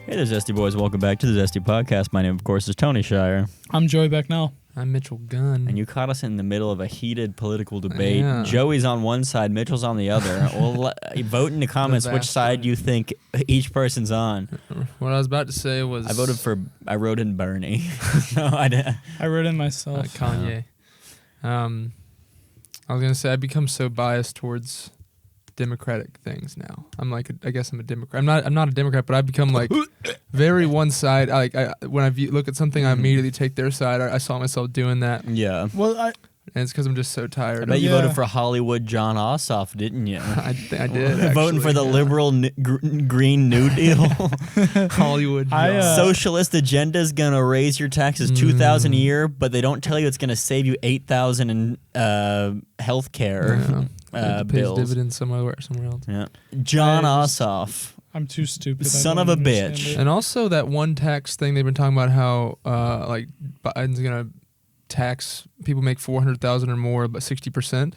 Hey there, Zesty Boys. Welcome back to the Zesty Podcast. My name, of course, is Tony Shire. I'm Joey Becknell. I'm Mitchell Gunn. And you caught us in the middle of a heated political debate. Yeah. Joey's on one side, Mitchell's on the other. Well, vote in the comments which side you think each person's on. What I was about to say was... I wrote in Bernie. No, I wrote in myself. Kanye. I was going to say, I've become so biased towards Democratic things now. I guess I'm a Democrat. I'm not a Democrat, but I've become like very one side. When I look at something, I immediately take their side. I saw myself doing that. Yeah. Well, And it's because I'm just so tired. I bet you voted for Hollywood John Ossoff, didn't you? I did. Voting for the liberal Green New Deal. Hollywood John. Socialist agenda's gonna raise your taxes $2,000 a year, but they don't tell you it's gonna save you $8,000 in health care bills. Dividends somewhere else. Yeah. John Ossoff. I'm too stupid. Son of a bitch. And also that one tax thing they've been talking about, how like Biden's gonna tax people make $400,000 or more, but 60%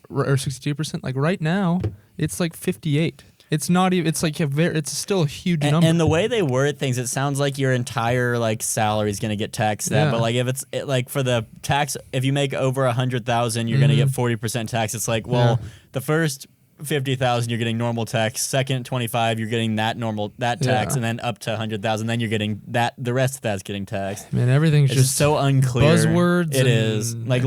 or 62%. Like right now, it's like 58. It's not even. It's like it's still a huge number. And the way they word things, it sounds like your entire salary is gonna get taxed. But like if it's like for the tax, if you make over 100,000, you're gonna get 40% tax. It's like the first 50,000 you're getting normal tax, second 25 you're getting that tax, and then up to 100,000 then you're getting that, the rest of that's getting taxed. Man, everything's just so unclear. Buzzwords. It is like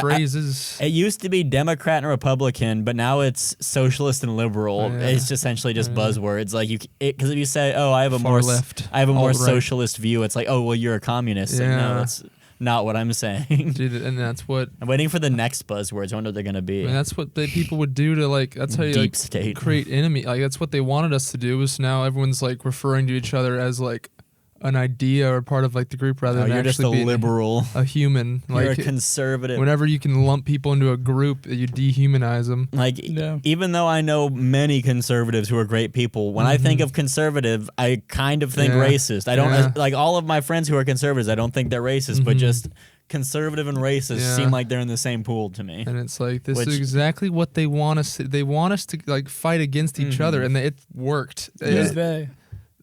phrases. It used to be Democrat and Republican, but now it's socialist and liberal. It's essentially just buzzwords. Like because if you say, "Oh, I have a more left, I have a more socialist view," it's like, "Oh, well, you're a communist." Like, no, that's not what I'm saying. Dude, and that's what... I'm waiting for the next buzzwords. I wonder what they're going to be. I mean, that's what people would do to, that's how you, Deep state. Create enemy. Like, that's what they wanted us to do, was now everyone's, referring to each other as, an idea or part of, the group rather than you're actually just a liberal. A human. You're a conservative. Whenever you can lump people into a group, you dehumanize them. Even though I know many conservatives who are great people, when I think of conservative, I kind of think racist. I don't, all of my friends who are conservatives, I don't think they're racist, but just conservative and racist seem like they're in the same pool to me. And it's this is exactly what they want us to. They want us to, fight against each other, and it worked. Who's they?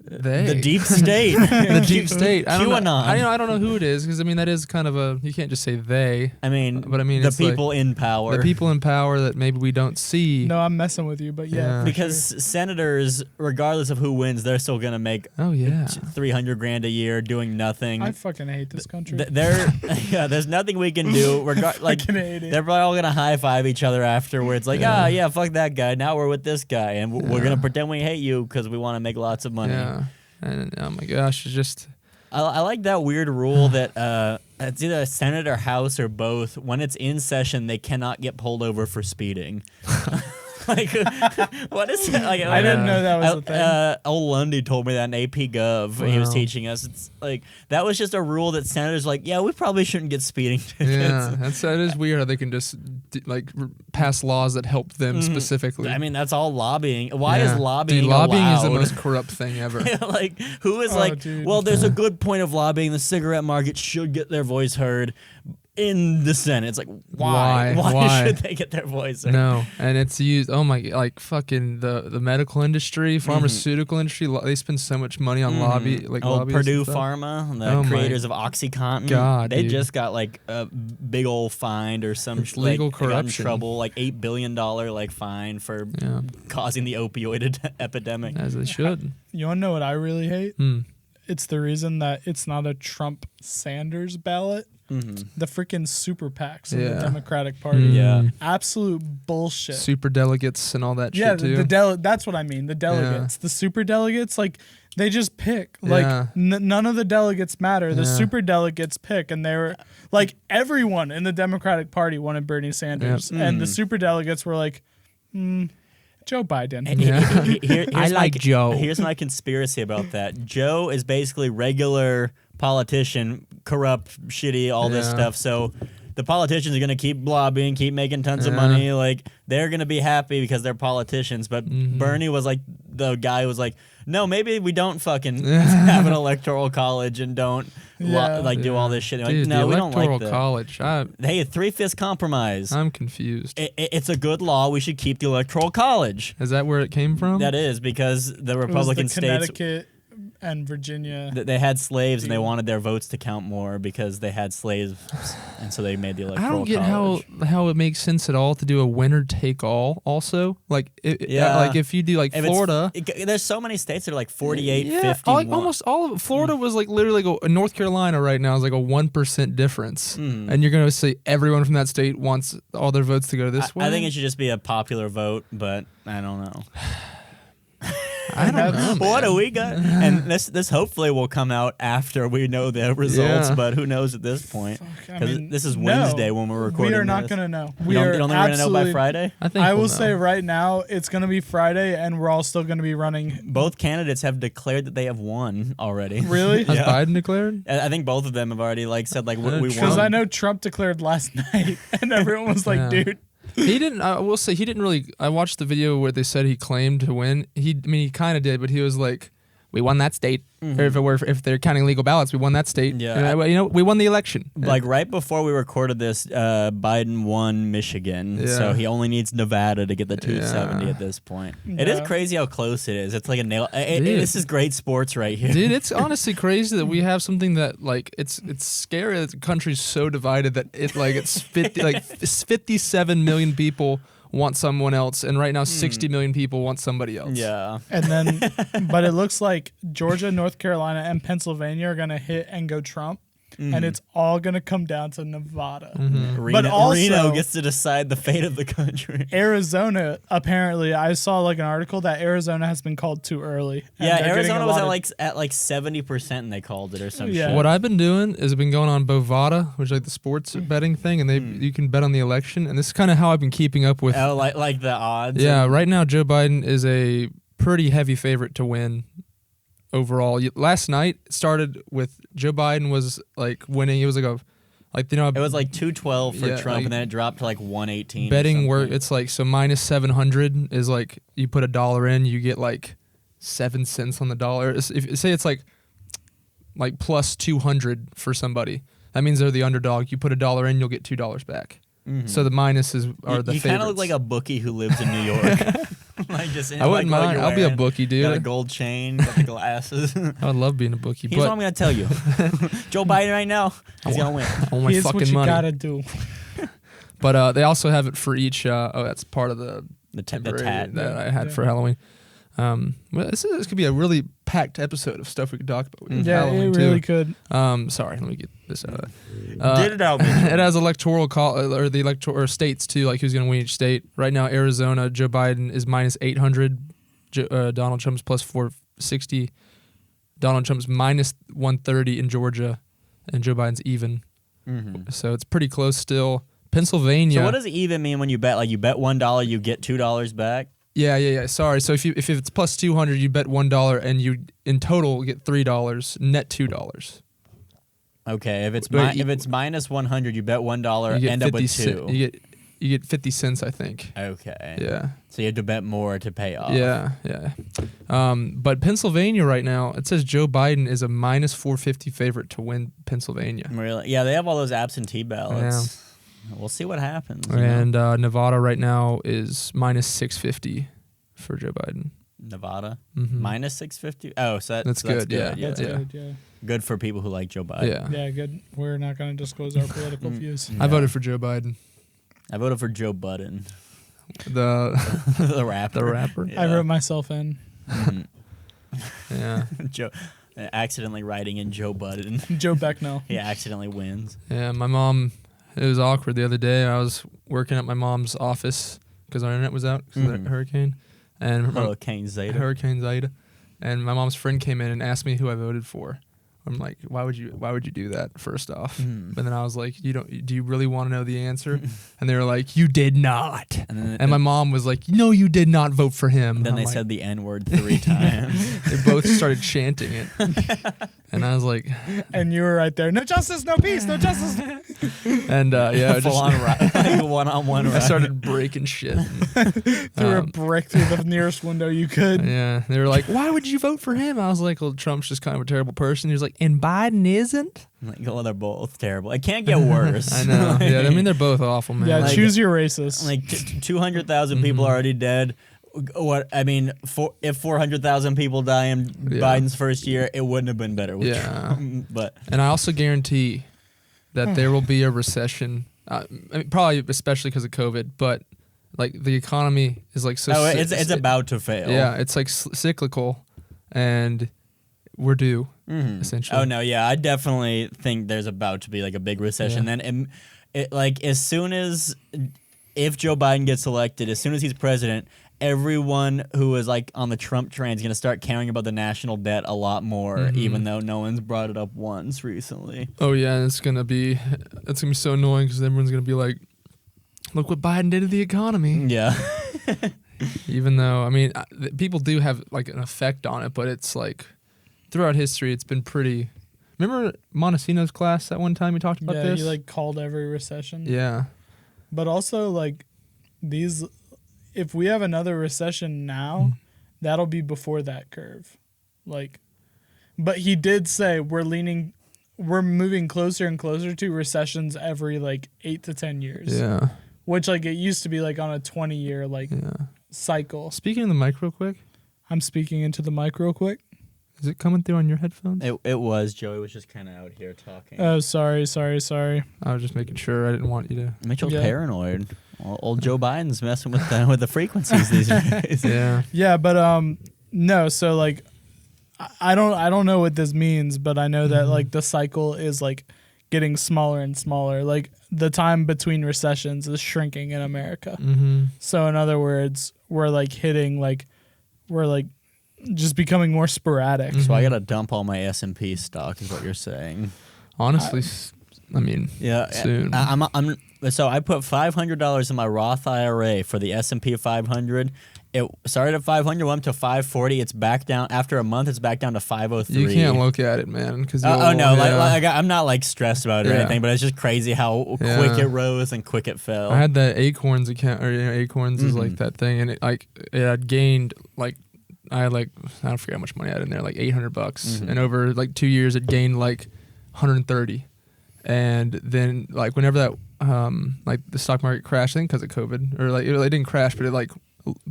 The deep state. The deep state. QAnon. I don't know who it is, because that is kind of you can't just say they. But the people in power. The people in power that maybe we don't see. No, I'm messing with you, but because senators, regardless of who wins, they're still gonna make $300,000 a year doing nothing. I fucking hate this country. There's nothing we can do. They're probably all gonna high five each other afterwards. Like, fuck that guy. Now we're with this guy, and we're gonna pretend we hate you because we want to make lots of money. Yeah. And oh my gosh, it's just... I like that weird rule that it's either Senate or House or both. When it's in session, they cannot get pulled over for speeding. What is it? I didn't know that was a thing. Old Lundy told me that in AP Gov. He was teaching us. It's that was just a rule that senators we probably shouldn't get speeding tickets. Yeah, that is weird how they can just pass laws that help them specifically. I mean, that's all lobbying. Why is lobbying lobbying allowed? is the most corrupt thing ever. Who is well, there's a good point of lobbying. The cigarette market should get their voice heard in the Senate. It's why? Why should they get their voice heard? No, and it's used. Oh my, fucking the medical industry, pharmaceutical industry. They spend so much money on lobby. Purdue Pharma, the creators of OxyContin. God, they just got a big old fine or some legal corruption. Got in trouble, $8 billion fine for causing the opioid epidemic. As they should. You want to know what I really hate? It's the reason that it's not a Trump-Sanders ballot. The freaking super PACs in the Democratic Party. Absolute bullshit. Super delegates and all that shit too. That's what I mean. The delegates. The super delegates, they just pick. None of the delegates matter. The super delegates pick, and they were everyone in the Democratic Party wanted Bernie Sanders, and the super delegates were Joe Biden. I like Joe. Here's my conspiracy about that. Joe is basically regular politician, corrupt, shitty, all this stuff. So the politicians are going to keep lobbying, keep making tons of money. They're going to be happy because they're politicians. But Bernie was the guy who was no, maybe we don't fucking have an electoral college and don't do all this shit. Dude, no, we don't like electoral college. Hey, 3/5 compromise. I'm confused. It's a good law. We should keep the electoral college. Is that where it came from? That is because the Republican states. Connecticut and Virginia. They had slaves and they wanted their votes to count more because they had slaves, and so they made the electoral I don't get college. how it makes sense at all to do a winner take all. Also, like like if you do like If Florida, there's so many states that are like 48, yeah, 50. almost all of it. Florida was like literally North Carolina right now is like a 1% difference, and you're gonna say everyone from that state wants all their votes to go this way. I think it should just be a popular vote, but I don't know. I don't know. What do we got? And this hopefully will come out after we know the results, but who knows at this point? Because this is Wednesday when we're recording. We are not this. going to know. You don't think we're going to know by Friday? I will we'll say know. right now it's going to be Friday, and we're all still going to be running. Both candidates have declared that they have won already. Really? Has Biden declared? I think both of them have already said we won. Because I know Trump declared last night, and everyone was like, "Dude." He didn't. I will say he didn't really. I watched the video where they said he claimed to win. He kind of did, but he was like, "We won that state. Or if they're counting legal ballots, we won that state. Yeah, we won the election." Like right before we recorded this, Biden won Michigan, so he only needs Nevada to get the 270 at this point. Yeah. It is crazy how close it is. It's like a nail. This is great sports right here, dude. It's honestly crazy that we have something that like it's scary that the country's so divided that it's 57 million people want someone else, and right now 60 million people want somebody else. Yeah. And then, but it looks like Georgia, North Carolina, and Pennsylvania are going to hit and go Trump. And it's all going to come down to Nevada. Reno gets to decide the fate of the country. Arizona, apparently, I saw like an article that Arizona has been called too early. Yeah, Arizona was at 70% and they called it or some shit. What I've been doing is I've been going on Bovada, which is like the sports betting thing, and you can bet on the election. And this is kind of how I've been keeping up with. Oh, like the odds. Yeah, right now Joe Biden is a pretty heavy favorite to win. Overall, last night started with Joe Biden was like winning. It was like it was like 212 for Trump, like, and then it dropped to like 118. Betting where it's like so minus 700 is like you put $1 in, you get like 7 cents on the dollar. If say it's like plus 200 for somebody, that means they're the underdog. You put $1 in, you'll get $2 back. So the minuses are the favorites. You kind of look like a bookie who lives in New York. I wouldn't mind. I'll be a bookie, dude. Got a gold chain, got the glasses. I would love being a bookie. Here's what I'm going to tell you. Joe Biden right now, he's going to win. I want my Here's fucking what you money. gotta do. But they also have it for each. That's part of the temporary tat that I had for Halloween. Well, this could be a really packed episode of stuff we could talk about. Yeah, Halloween it really too. could. Sorry, let me get this out. Get it out. It has electoral or the electoral states too, like who's going to win each state. Right now, Arizona, Joe Biden is minus 800. Donald Trump's plus 460. Donald Trump's minus 130 in Georgia, and Joe Biden's even. So it's pretty close still. Pennsylvania. So what does even mean when you bet? Like you bet $1, you get $2 back. Yeah. Sorry. So if it's plus 200, you bet $1, and you in total get $3, net $2. Okay. If it's minus 100, you bet $1, you end up with 2. You get 50 cents, I think. Okay. Yeah. So you have to bet more to pay off. Yeah. But Pennsylvania right now, it says Joe Biden is a minus 450 favorite to win Pennsylvania. Really? Yeah, they have all those absentee ballots. Yeah. We'll see what happens. And Nevada right now is minus 650 for Joe Biden. Nevada? Minus 650? Oh, so that's good. good. Yeah. That's good, yeah. Good for people who like Joe Biden. Yeah, good. We're not going to disclose our political views. I voted for Joe Biden. I voted for Joe Budden. The rapper. The rapper? Yeah. I wrote myself in. Yeah. Joe accidentally writing in Joe Budden. Joe Becknell. He accidentally wins. Yeah, my mom, it was awkward the other day. I was working at my mom's office because our internet was out because of the hurricane. And Hurricane Zeta. Hurricane Zeta. And my mom's friend came in and asked me who I voted for. I'm like, why would you do that, first off? But then I was like, do you really want to know the answer? And they were like, you did not. And my mom was like, no, you did not vote for him. Then they said the N-word 3 times. They both started chanting it. And I was like... And you were right there. No justice, no peace, no justice. And yeah, full on like one-on-one. I started breaking shit. Threw a brick through the nearest window you could. Yeah. They were like, why would you vote for him? I was like, well, Trump's just kind of a terrible person. He was like, and Biden isn't? Like, well, they're both terrible. It can't get worse. I know. Yeah, I mean, they're both awful, man. Yeah, like, choose your racist. Like 200,000 people already dead. what I mean, if 400,000 people die in Biden's first year, it wouldn't have been better with Trump. But and I also guarantee that there will be a recession. I mean, probably especially because of COVID, but like the economy is like so. It's about to fail. Yeah, it's like cyclical, and we're due essentially. Oh no, yeah, I definitely think there's about to be like a big recession. Then, like as soon as if Joe Biden gets elected, as soon as he's president, everyone who is like on the Trump train is going to start caring about the national debt a lot more, even though no one's brought it up once recently. Oh yeah, it's gonna be so annoying because everyone's gonna be like, "Look what Biden did to the economy." Yeah. Even though I mean, people do have like an effect on it, but it's like throughout history, it's been pretty. Remember Montesino's class that one time he talked about this? Yeah, he like called every recession. Yeah. But also like if we have another recession now, that'll be before that curve. Like, but he did say we're moving closer and closer to recessions every like 8 to 10 years. Yeah. Which like it used to be like on a 20-year like cycle. Speaking of the mic real quick. I'm speaking into the mic real quick. Is it coming through on your headphones? It was. Joey was just kind of out here talking. Oh, sorry. I was just making sure. I didn't want you to. Mitchell's paranoid. Old Joe Biden's messing with the frequencies these days. Yeah. Yeah, but no. So like, I don't know what this means, but I know that like the cycle is like getting smaller and smaller. Like the time between recessions is shrinking in America. So in other words, we're just becoming more sporadic. So I gotta dump all my S&P stock, is what you're saying. Honestly, I mean, soon. So I put $500 in my Roth IRA for the S&P 500. It started at 500, went up to 540. It's back down after a month. It's back down to 503. You can't look at it, man. I'm not like stressed about it or anything, but it's just crazy how quick it rose and quick it fell. I had that Acorns account, or Acorns is like that thing, and it had gained like. I had like I don't forget how much money I had in there, like $800, and over like 2 years it gained like 130, and then like whenever that like the stock market crashed, I think because of COVID, or like it didn't crash, but it like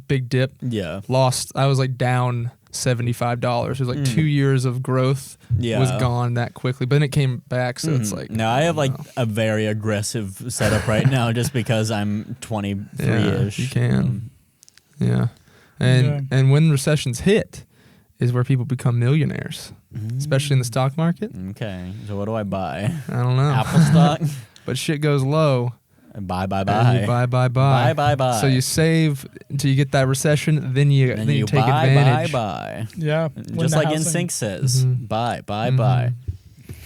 big dip. Yeah, lost. I was like down $75. It was like 2 years of growth was gone that quickly, but then it came back. So it's like I have like a very aggressive setup right now, just because I'm 23ish. You can, And when recessions hit is where people become millionaires, especially in the stock market. Okay, so what do I buy? I don't know. Apple stock? But shit goes low. Buy. Buy. So you save until you get that recession, then you take advantage. Buy. Yeah. Just like NSYNC says, buy.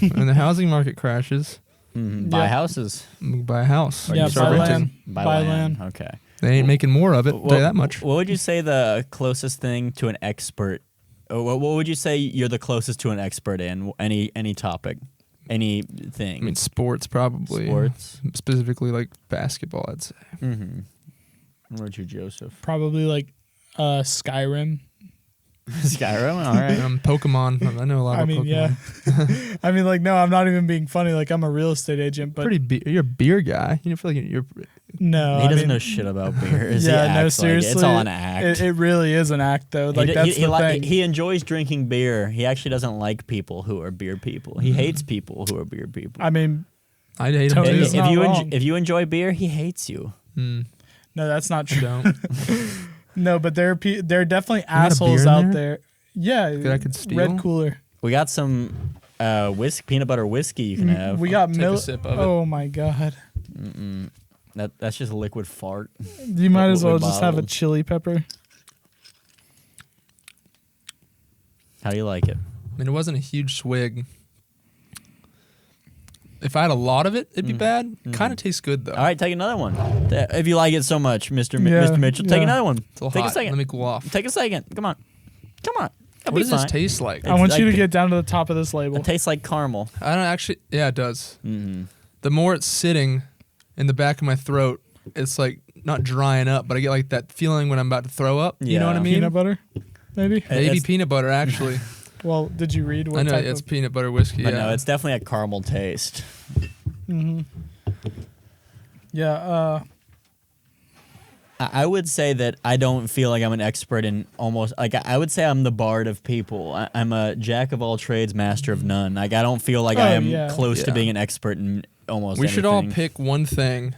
When the housing market crashes, buy houses. Buy a house. Yeah, buy land. Buy land. Okay. They ain't making more of it. Tell you that much. What would you say the closest thing to an expert? What would you say you're the closest to an expert in? Any topic, anything? I mean, sports probably. Sports, specifically like basketball, I'd say. What about you, Joseph? Probably like Skyrim. Skyrim, all right. Pokemon. I know a lot about Pokemon. Yeah. I mean, like, no, I'm not even being funny. Like, I'm a real estate agent, but you're a beer guy. You feel like you're. No, he doesn't know shit about beer. Yeah, no, seriously, like it's all an act. It really is an act, though. Like that's the thing. He enjoys drinking beer. He actually doesn't like people who are beer people. He hates people who are beer people. I mean, I hate him. If you enjoy beer, he hates you. No, that's not true. Don't. No, but there are definitely assholes out there. Yeah, I could steal. Red Cooler. We got some peanut butter whiskey you can have. We got milk. Take a sip of it. Oh my god. That's just a liquid fart. You might as well just have a chili pepper. How do you like it? I mean, it wasn't a huge swig. If I had a lot of it, it'd be bad. Kind of tastes good though. All right, take another one. If you like it so much, Mr. Mitchell, take another one. Take a second. Let me cool off. Take a second. Come on. What does this taste like? I want you to get down to the top of this label. It tastes like caramel. I don't actually. Yeah, it does. The more it's sitting in the back of my throat, it's like not drying up, but I get like that feeling when I'm about to throw up. You know what I mean? Peanut butter, maybe. Maybe peanut butter actually. Well, did you read what I know type it's of peanut butter whiskey. But no, it's definitely a caramel taste. Yeah. I would say that I don't feel like I'm an expert in almost like I would say I'm the bard of people. I'm a jack of all trades, master of none. Like I don't feel like I am close to being an expert in almost. We anything. should all pick one thing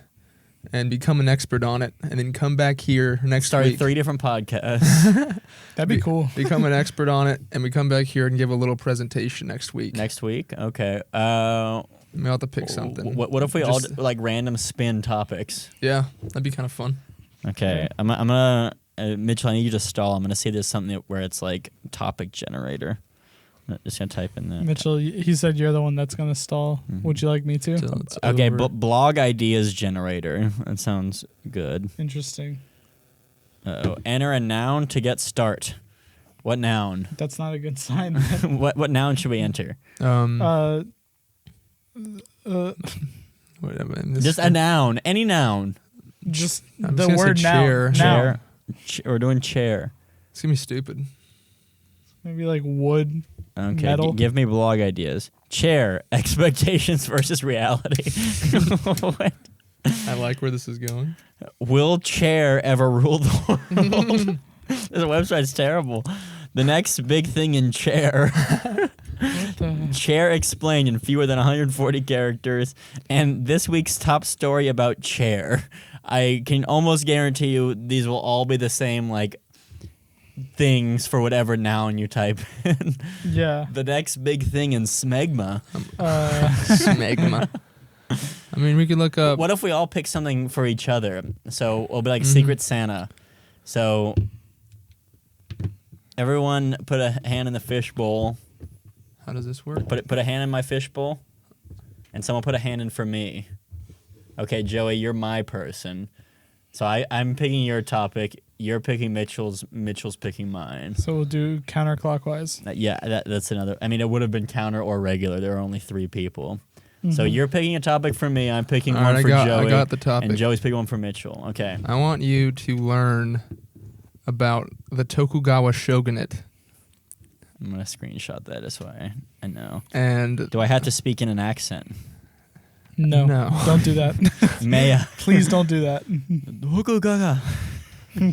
and become an expert on it, and then come back here next week. 3 different podcasts. That'd be cool. Become an expert on it, and we come back here and give a little presentation next week. Next week, okay. We'll have to pick something. What if we all like random spin topics? Yeah, that'd be kind of fun. Okay, I'm gonna Mitchell. I need you to stall. I'm gonna see there's something where it's like topic generator. I'm just gonna type in that. Mitchell, he said you're the one that's gonna stall. Mm-hmm. Would you like me to? Okay, blog ideas generator. That sounds good. Interesting. Enter a noun to get start. What noun? That's not a good sign. What noun should we enter? Just a noun, any noun. Just I'm the just word chair. noun. We're doing chair. It's gonna be stupid. Maybe like wood. Okay, metal. Give me blog ideas. Chair, expectations versus reality. I like where this is going. Will chair ever rule the world? This website's terrible. The next big thing in chair. Chair explained in fewer than 140 characters. And this week's top story about chair. I can almost guarantee you these will all be the same, like, things for whatever noun you type in. Yeah. The next big thing in smegma. Smegma. I mean, we could look up. What if we all pick something for each other? So it'll be like Secret Santa. So everyone put a hand in the fish bowl. How does this work? Put a hand in my fish bowl, and someone put a hand in for me. Okay, Joey, you're my person. So I'm picking your topic. You're picking Mitchell's. Mitchell's picking mine. So we'll do counterclockwise. That's another. I mean, it would have been counter or regular. There are only 3 people. So you're picking a topic for me. I'm picking one for Joey. I got the topic. And Joey's picking one for Mitchell. Okay. I want you to learn about the Tokugawa shogunate. I'm going to screenshot that this way. I know. And do I have to speak in an accent? No. Don't do that. Maya. Please don't do that.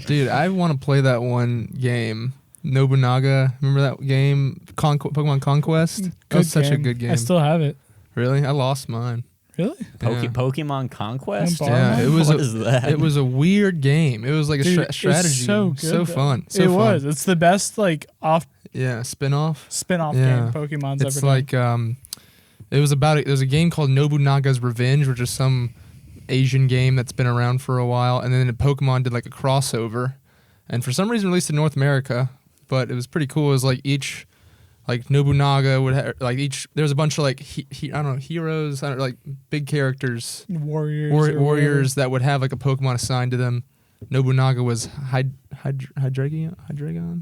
Dude, I want to play that one game. Nobunaga. Remember that game? Pokemon Conquest? That was such a good game. I still have it. Really? I lost mine. Really? Pokemon Conquest? Yeah, what is that? It was a weird game. It was like Dude, a strategy. So good. So fun. So it fun. was. It's the best like spin-off game Pokemon's it's ever like done. It was about there's a game called Nobunaga's Revenge, which is some Asian game that's been around for a while, and then Pokemon did like a crossover, and for some reason released in North America, but it was pretty cool. It was like each like Nobunaga would have like each there's a bunch of like I don't know heroes, like big characters, warriors that would have like a Pokemon assigned to them. Nobunaga was Hydreigon,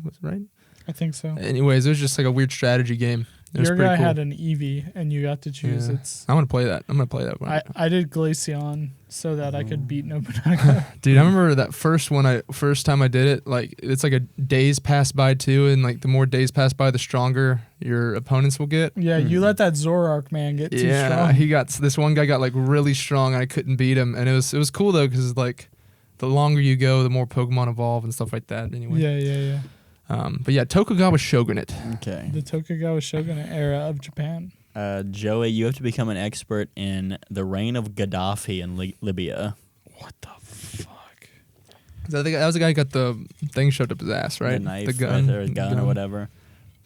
was it right? I think so. Anyways, it was just like a weird strategy game. Your guy had an Eevee, and you got to choose. I want to play that. I'm gonna play that one. I did Glaceon so that I could beat Nobunaga. Dude, I remember that first time I did it. Like it's like a days pass by too, and like the more days pass by, the stronger your opponents will get. Yeah, you let that Zoroark man get too strong. Yeah, this one guy got like really strong, and I couldn't beat him. And it was cool though, because like the longer you go, the more Pokemon evolve and stuff like that. Anyway. Yeah. But yeah, Tokugawa shogunate. Okay. The Tokugawa shogunate era of Japan. Joey, you have to become an expert in the reign of Gaddafi in Libya. What the fuck? That was the guy who got the thing shoved up his ass, right? The knife, the gun, or gun or whatever.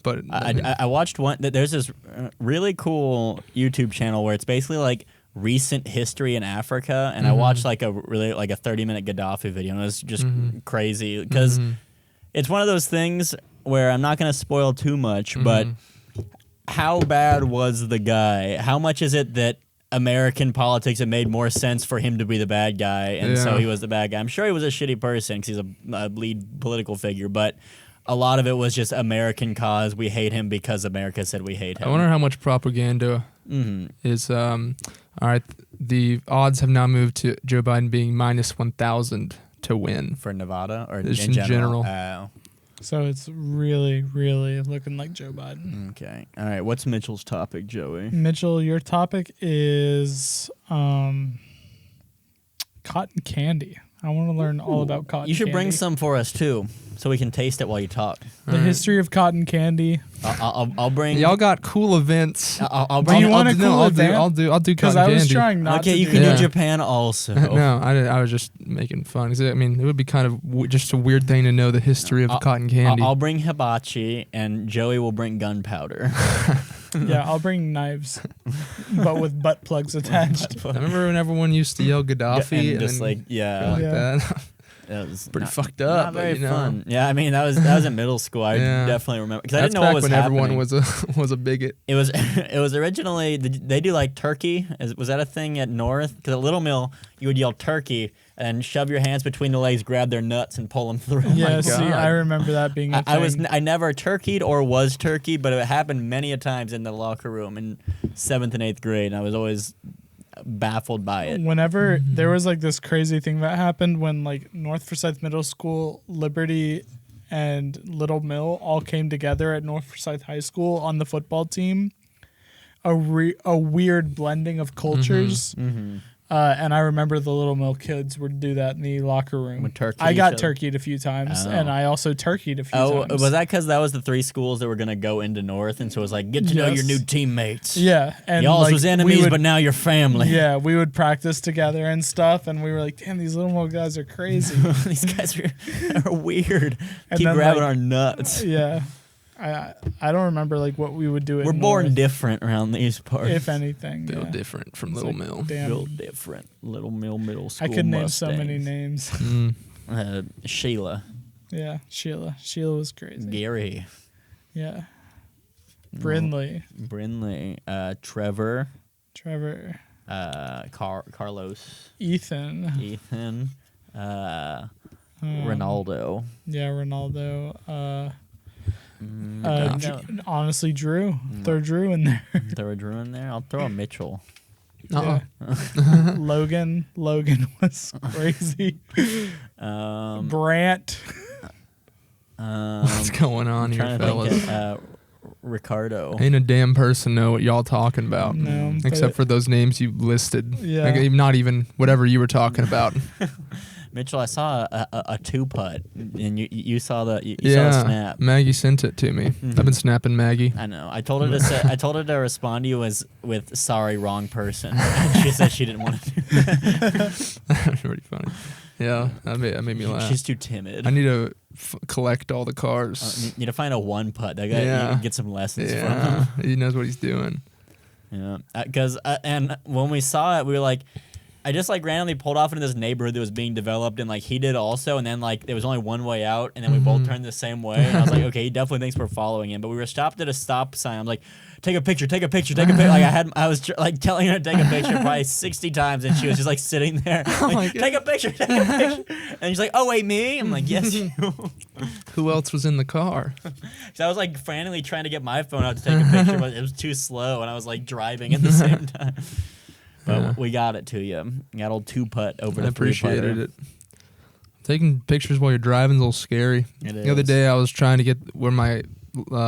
But I watched one. There's this really cool YouTube channel where it's basically like recent history in Africa, and I watched like a 30-minute Gaddafi video, and it was just crazy because. It's one of those things where I'm not going to spoil too much, but how bad was the guy? How much is it that American politics have made more sense for him to be the bad guy, and so he was the bad guy? I'm sure he was a shitty person because he's a lead political figure, but a lot of it was just American cause. We hate him because America said we hate him. I wonder how much propaganda is. All right, the odds have now moved to Joe Biden being minus 1,000. To win for Nevada or in general. So it's really, really looking like Joe Biden. Okay. All right. What's Mitchell's topic, Joey? Mitchell, your topic is cotton candy. I want to learn all about cotton. You should bring candy. some for us too, so we can taste it while you talk. The history of cotton candy. I'll bring. Y'all got cool events. I'll Do bring. you want a no, cool I'll event? do Because cotton I was candy. trying not Okay, to. you do can that. do Japan also. No, I was just making fun. 'Cause I mean, it would be kind of just a weird thing to know the history of cotton candy. I'll bring hibachi, and Joey will bring gunpowder. Yeah, I'll bring knives, but with butt plugs attached. I remember when everyone used to yell Gaddafi and just then like go yeah, like Yeah. that. that was Pretty not, fucked up, Not but, very you know. fun. Yeah, I mean that was in middle school. I Yeah. definitely remember because I That's didn't know back what was when happening. everyone was a bigot. It was originally they do like turkey. Was that a thing at North? Because at Little Mill you would yell turkey and shove your hands between the legs, grab their nuts, and pull them through. Yeah, see, God. I remember that being a thing. I never turkeyed or was turkey, but it happened many a times in the locker room in 7th and 8th grade. And I was always baffled by it. Whenever there was like this crazy thing that happened when like North Forsyth Middle School, Liberty, and Little Mill all came together at North Forsyth High School on the football team. A weird blending of cultures. Mm-hmm. And I remember the Little Mill kids would do that in the locker room. Would turkey I got each other. turkeyed a few times, Oh. and I also turkeyed a few Oh, times. was that because that was the 3 schools that were going to go into North? And so it was like, get to know your Yes. new teammates. Yeah, and Y'all like, was we enemies, would- but now you're family. yeah, we would practice together and stuff, and we were like, "Damn, these Little Mill guys are crazy." These guys are weird. And Keep then, grabbing like, our nuts. Yeah, I don't remember like what we would do. At We're born North, different around these parts. if anything. Built Yeah. different from It's Little like, Mill. damn, Built different. Little Mill Middle School. I could name so many Mustangs. names. Sheila. Yeah, Sheila was crazy. Gary. Yeah, Brindley, Brinley. Trevor. Trevor, Carlos. Ethan. Ethan. Ronaldo. Yeah, Ronaldo. Mm, Honestly, Drew. Throw Drew in there. throw a Drew in there. I'll throw a Mitchell. Uh-uh. Yeah. Logan was crazy. Brant. What's going on here, trying to fellas? think Ricardo. Ain't a damn person know what y'all talking about. No, Except but- for those names you listed. Yeah. Like, not even whatever you were talking about. Mitchell, I saw a 2-putt, and you saw the you saw the snap. Maggie sent it to me. Mhm. I've been snapping Maggie. I know. I told her to respond to you with sorry, wrong person. She said she didn't want to do that. That's pretty funny. Yeah, that made me laugh. She's too timid. I need to collect all the cars. Need to find a 1-putt. I got Yeah. get some lessons from Yeah, him. he knows what he's doing. Yeah, because and when we saw it, we were like, I just like randomly pulled off into this neighborhood that was being developed, and like he did also, and then like there was only one way out, and then we both turned the same way, and I was like, okay, he definitely thinks we're following him, but we were stopped at a stop sign. I'm like, take a picture. Like I was like telling her to take a picture probably 60 times, and she was just like sitting there, like, my God. take a picture, and she's like, oh wait, me? I'm like, yes, you. Who else was in the car? So I was like frantically trying to get my phone out to take a picture, but it was too slow, and I was like driving at the same time. But Yeah. we got it to you. Got old 2-putt over I the 3-putter. appreciated it. Taking pictures while you're driving is a little scary. It The other is. day I was trying to get where my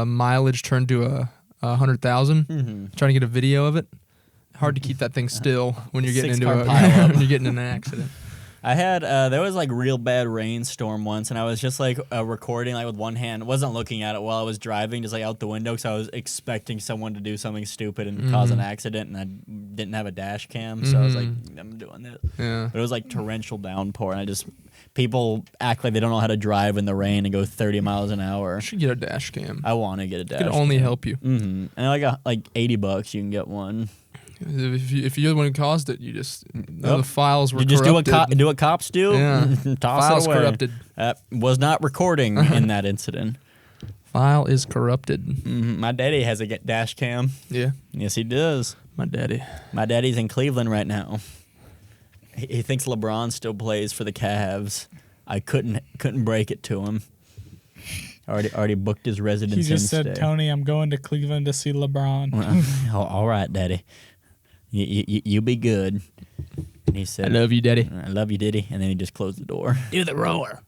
mileage turned to 100,000. Mm-hmm. Trying to get a video of it. Hard to keep that thing still when you're getting into 6-car pileup. when you're getting in an accident. I had there was like real bad rainstorm once, and I was just like recording like with one hand, wasn't looking at it while I was driving, just like out the window, because I was expecting someone to do something stupid and cause an accident, and I didn't have a dash cam, so I was like, I'm doing this. Yeah. But it was like torrential downpour, and people act like they don't know how to drive in the rain and go 30 miles an hour. I should get a dash cam. I want to get a dash. It could only help you. Mm-hmm. And I got like $80, you can get one. If you're the one who caused it, you just Nope. the files were You just corrupted. do what cops do. Yeah. Toss Files it away. corrupted. Was not recording in that incident. File is corrupted. Mm-hmm. My daddy has a dash cam. Yeah, Yes, he does. my daddy. My daddy's in Cleveland right now. He thinks LeBron still plays for the Cavs. I couldn't break it to him. Already booked his residence. He just in said, stay. "Tony, I'm going to Cleveland to see LeBron." Oh, all right, Daddy. You be good. And he said, I love you, daddy. I love you, Diddy. And then he just closed the door. Do the roar.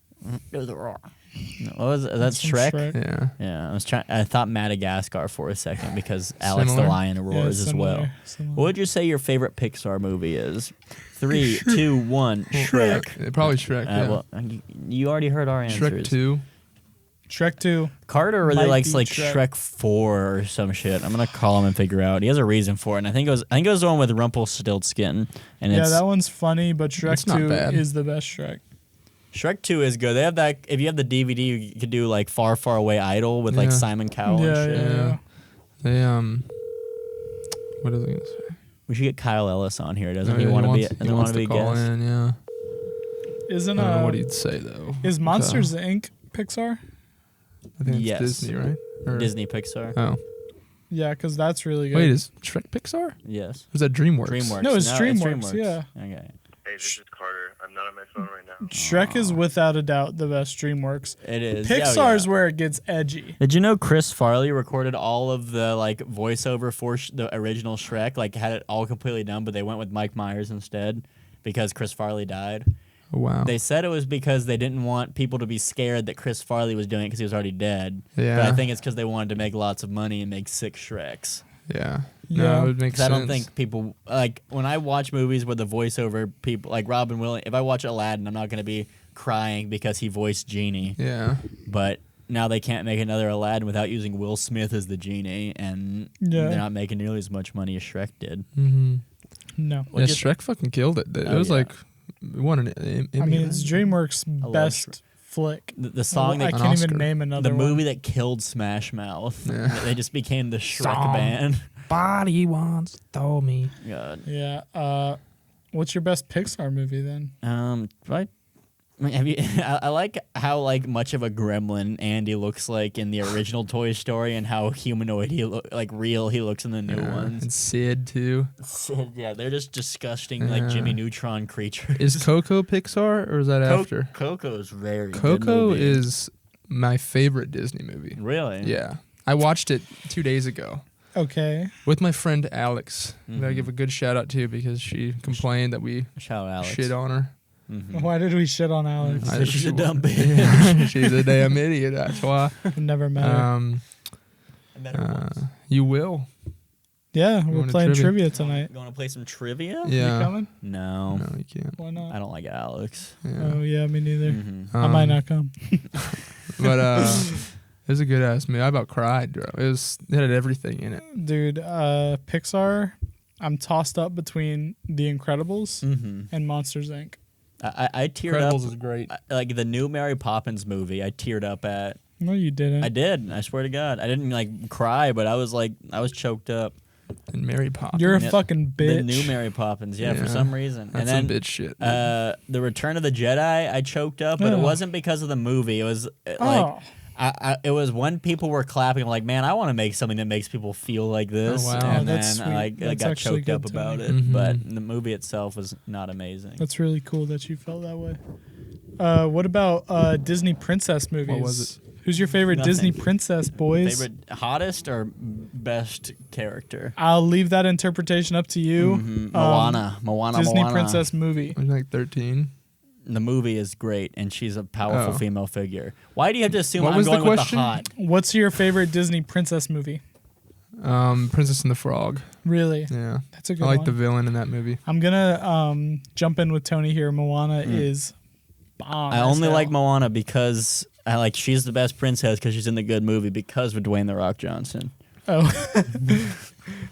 What was it? That's from Shrek? Yeah. Yeah, I thought Madagascar for a second because Alex the Similar? Lion roars as well. Similar. What would you say your favorite Pixar movie is? 3, 2, 1. Shrek. Probably Shrek. Yeah. Well, you already heard our answers. Shrek 2. Shrek 2. Carter really Might likes be like Shrek. Shrek 4 or some shit. I'm gonna call him and figure out. He has a reason for it. And I think it was the one with Rumpelstiltskin. And Yeah, it's, that one's funny, but Shrek It's not 2 bad. is the best Shrek. Shrek 2 is good. They have that. If you have the DVD, you could do like Far, Far Away Idol with like Yeah. Simon Cowell Yeah, and shit. yeah. They what are they gonna say? We should get Kyle Ellis on here. Doesn't Oh, he yeah, want to be? wants- Doesn't he want wants to be a call guest? in, yeah. Isn't I don't know what he'd say though. is Monsters Inc. Pixar? I think Yes. it's Disney, right? Or- Disney Pixar. Oh, Yeah, because that's really good. wait, is Shrek Pixar? Or Yes. is that DreamWorks? DreamWorks. No, it's DreamWorks, yeah. Okay. Hey, this is Carter. I'm not on my phone right now. Shrek is without a doubt the best DreamWorks. It is. Pixar's where it gets edgy. Did you know Chris Farley recorded all of the like voiceover for the original Shrek? Like had it all completely done, but they went with Mike Myers instead because Chris Farley died. Oh, wow. They said it was because they didn't want people to be scared that Chris Farley was doing it because he was already dead. Yeah. But I think it's because they wanted to make lots of money and make 6 Shreks. Yeah. Yeah. No, it would make 'Cause I sense. don't think people like when I watch movies where the voiceover people like Robin Williams. If I watch Aladdin, I'm not going to be crying because he voiced Genie. Yeah. But now they can't make another Aladdin without using Will Smith as the genie, and Yeah. they're not making nearly as much money as Shrek did. Mm-hmm. No. Yeah, What'd you- Shrek fucking killed it. It Oh, was yeah. like it won an Emmy. I mean, right? it's DreamWorks' love best flick. The song I that An can't Oscar. even name another the one. movie that killed Smash Mouth. Yeah. They just became the Shrek Song. band. Body once told me. God. Yeah. What's your best Pixar movie then? Right. I mean, have you? I like how like much of a gremlin Andy looks like in the original Toy Story, and how humanoid like real he looks in the new And ones. Sid too. Yeah, they're just disgusting like Jimmy Neutron creatures. Is Coco Pixar or is that after? Coco's very good Coco movie. is my favorite Disney movie. Really. Yeah. I watched it 2 days ago Okay. with my friend Alex. Mm-hmm. I give a good shout out to because she complained that we Shout out Alex. shit on her. Mhm. Why did we shit on Alex? I- She's a dumb bitch. She's a damn idiot. That's why. Never met her. I met her once. You will. Yeah, going we're to playing trivia? trivia tonight. Going to play some trivia? Yeah. You coming? No, No, you can't. Why not? I don't like Alex. Yeah. Oh yeah, me neither. Mhm. I might Um, not come. But it was a good ass movie. I about cried, bro. It had everything in it. Dude, Pixar, I'm tossed up between The Incredibles Mhm. and Monsters Inc. I teared up. Incredibles is great. Like the new Mary Poppins movie, I teared up at. No, you didn't. I did. I swear to God, I didn't like cry, but I was choked up. And Mary Poppins. You're a Yeah, fucking bitch. The new Mary Poppins, yeah, for Yeah. some reason. That's and some then bitch shit. The Return of the Jedi, I choked up, but it Ugh. wasn't because of the movie. It was like Oh, it was when people were clapping. I'm like, man, I want to make something that makes people feel like this. wow. And Oh, that's then sweet. I That's got actually choked up good, about Tony. it. Mhm. But the movie itself was not amazing. that's really cool that you felt that way. What about Disney princess movies? What was it? Who's your favorite Nothing. Disney princess, boys? Favorite hottest or best character? I'll leave that interpretation up to you. Mhm. Moana. Disney Moana. princess movie. I was like 13. The movie is great, and she's a powerful Oh. female figure. Why do you have to assume What I'm was the going with the question? hot? What's your favorite Disney princess movie? Princess and the Frog. Really? Yeah. That's a good I like one. the villain in that movie. I'm gonna jump in with Tony here. Moana is bomb. I as only hell. like Moana because she's the best princess because she's in the good movie because of Dwayne the Rock Johnson. Oh.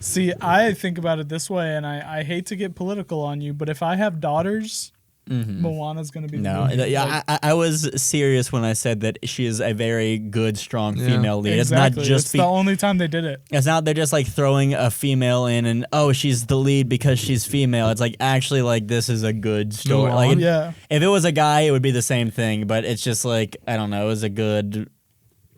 See, I think about it this way, and I hate to get political on you, but if I have daughters, Moana's gonna be the No, movie. yeah, Like, I was serious when I said that she is a very good, strong Yeah. female lead. exactly. It's not just it's the only time they did it. it's not they're just like throwing a female in and she's the lead because she's female. It's like actually like this is a good story. Mulan? Like Yeah. if it was a guy, it would be the same thing. But it's just like I don't know. It was a good.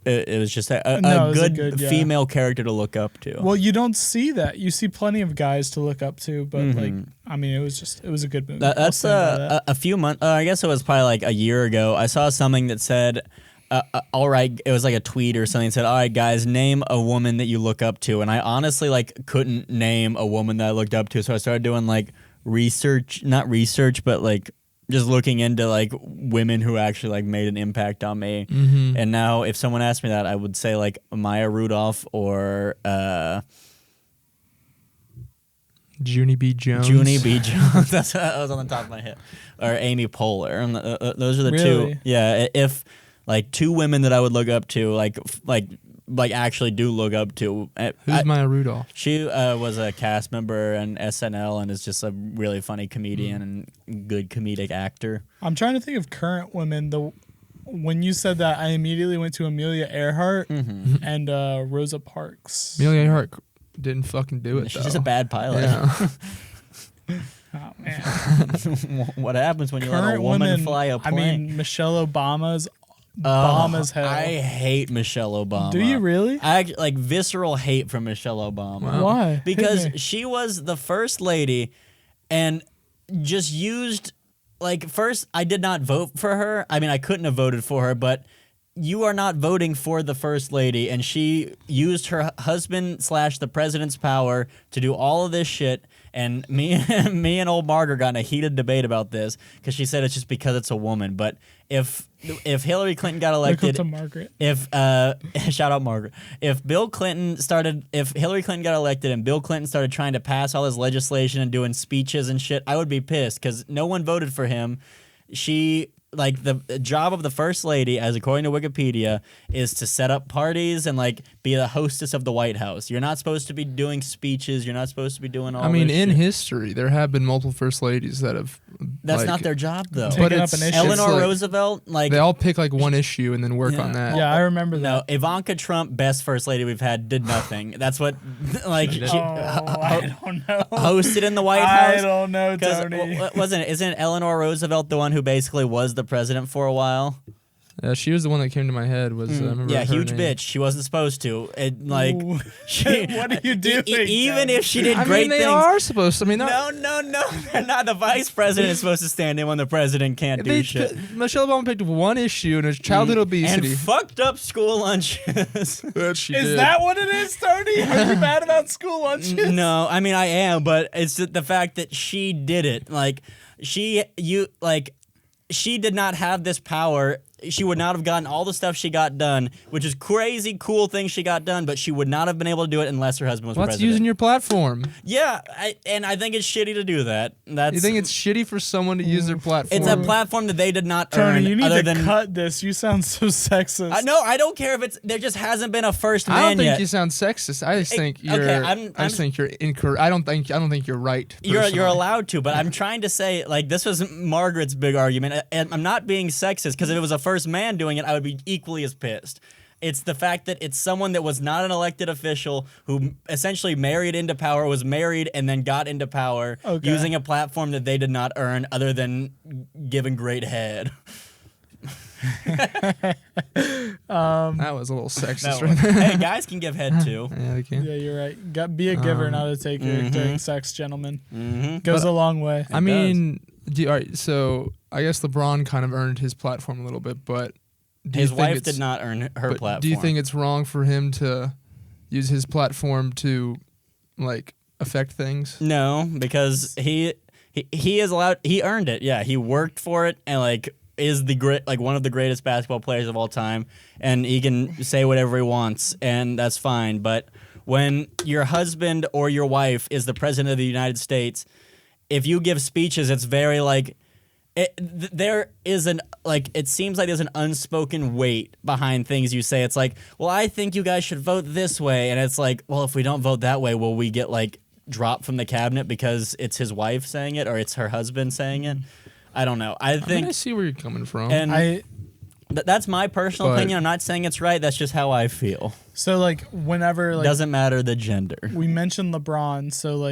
It was just a No, it was a good good, yeah. female character to look up to. Well, you don't see that. You see plenty of guys to look up to, but like, I mean, it was a good movie. I'll That's stand by that. a few months. I guess it was probably like a year ago. I saw something that said, "All right," it was like a tweet or something that said, "All right, guys, name a woman that you look up to." And I honestly like couldn't name a woman that I looked up to, so I started doing like research, not research, but like just looking into like women who actually like made an impact on me. Mm-hmm. And now if someone asked me that, I would say like Maya Rudolph or Junie B. Jones. Junie B. Jones. That was on the top of my head. Or Amy Poehler. And those are the Really? two. Yeah, if like two women that I would look up to, like actually do look up to. Who's Maya Rudolph? She was a cast member in SNL and is just a really funny comedian and good comedic actor. I'm trying to think of current women. When you said that, I immediately went to Amelia Earhart and Rosa Parks. Amelia Earhart didn't fucking do it. She's though. just a bad pilot. Yeah. Oh man. What happens when you let a Current woman women, fly a I plane? mean, Michelle Obama's bomb as hell. I hate Michelle Obama. Do you really? I like visceral hate from Michelle Obama. Wow. Why? Hit Because me. she was the first lady and just used like first I did not vote for her. I mean I couldn't have voted for her, but you are not voting for the first lady, and she used her husband / the president's power to do all of this shit. And me and old Margaret got in a heated debate about this because she said it's just because it's a woman. But if Hillary Clinton got Look up elected, to Margaret. if shout out Margaret, if Hillary Clinton got elected and Bill Clinton started trying to pass all his legislation and doing speeches and shit, I would be pissed because no one voted for him. Like the job of the first lady, as according to Wikipedia, is to set up parties and like be the hostess of the White House. You're not supposed to be doing speeches. You're not supposed to be doing all. I mean, this in shit. history, there have been multiple first ladies that have. That's like, not their job though. Taking But up it's an issue. Eleanor like, Roosevelt, like they all pick like one issue and then work Yeah. on that. Yeah, I remember no, that. Ivanka Trump, best first lady we've had, did nothing. That's what like she I don't know. hosted in the White I House. don't know, 'Cause Tony. isn't Eleanor Roosevelt the one who basically was the president for a while? Yeah, she was the one that came to my head. Was I remember Yeah, her huge name. bitch. She wasn't supposed to. Ooh. She, What are you doing, even Tony? if she did I great mean, they things. are supposed to. I mean, No, they're not. The vice president is supposed to stand in when the president can't do shit. Michelle Obama picked one issue, and it's childhood obesity. And fucked up school lunches. That she Is did. that what it is, Tony? Are you mad about school lunches? No, I mean I am, but it's the fact that she did it. Like she did not have this power. She would not have gotten all the stuff she got done, which is crazy cool things she got done, but she would not have been able to do it unless her husband was What's president. using your platform? Yeah, I think it's shitty to do that. That's You think it's shitty for someone to use their platform? it's a platform that they did not Tony, earn. you need other to than cut this. You sound so sexist. No, I don't care if it's there. Just hasn't been a first man I don't think yet. you sound sexist. I just think you're. okay, I just think you're incorrect. I don't think you're right. You're personally. allowed to, but I'm trying to say like this was Margaret's big argument, and I'm not being sexist because if it was a first man doing it, I would be equally as pissed. It's the fact that it's someone that was not an elected official who essentially married into power, was married and then got into power using a platform that they did not earn other than giving great head. That was a little sexist right That there. one. Hey, guys can give head too. Yeah, they can. Yeah, you're right. Be a giver, not a taker during sex, gentlemen. Mm-hmm. Goes a long way. I mean, all right. So I guess LeBron kind of earned his platform a little bit, but His wife did not earn her platform. Do you think it's wrong for him to use his platform to like affect things? No, because he is allowed. He earned it. Yeah, he worked for it, and like is the great one of the greatest basketball players of all time, and he can say whatever he wants, and that's fine. But when your husband or your wife is the president of the United States, if you give speeches, it's very like. There is it seems like there's an unspoken weight behind things you say. It's like, well, I think you guys should vote this way. And it's like, well, if we don't vote that way, will we get dropped from the cabinet because it's his wife saying it or it's her husband saying it? I don't know. I think I see where you're coming from. and that's my personal But- opinion. I'm not saying it's right. That's just how I feel. So whenever Doesn't matter the gender. we mentioned LeBron, so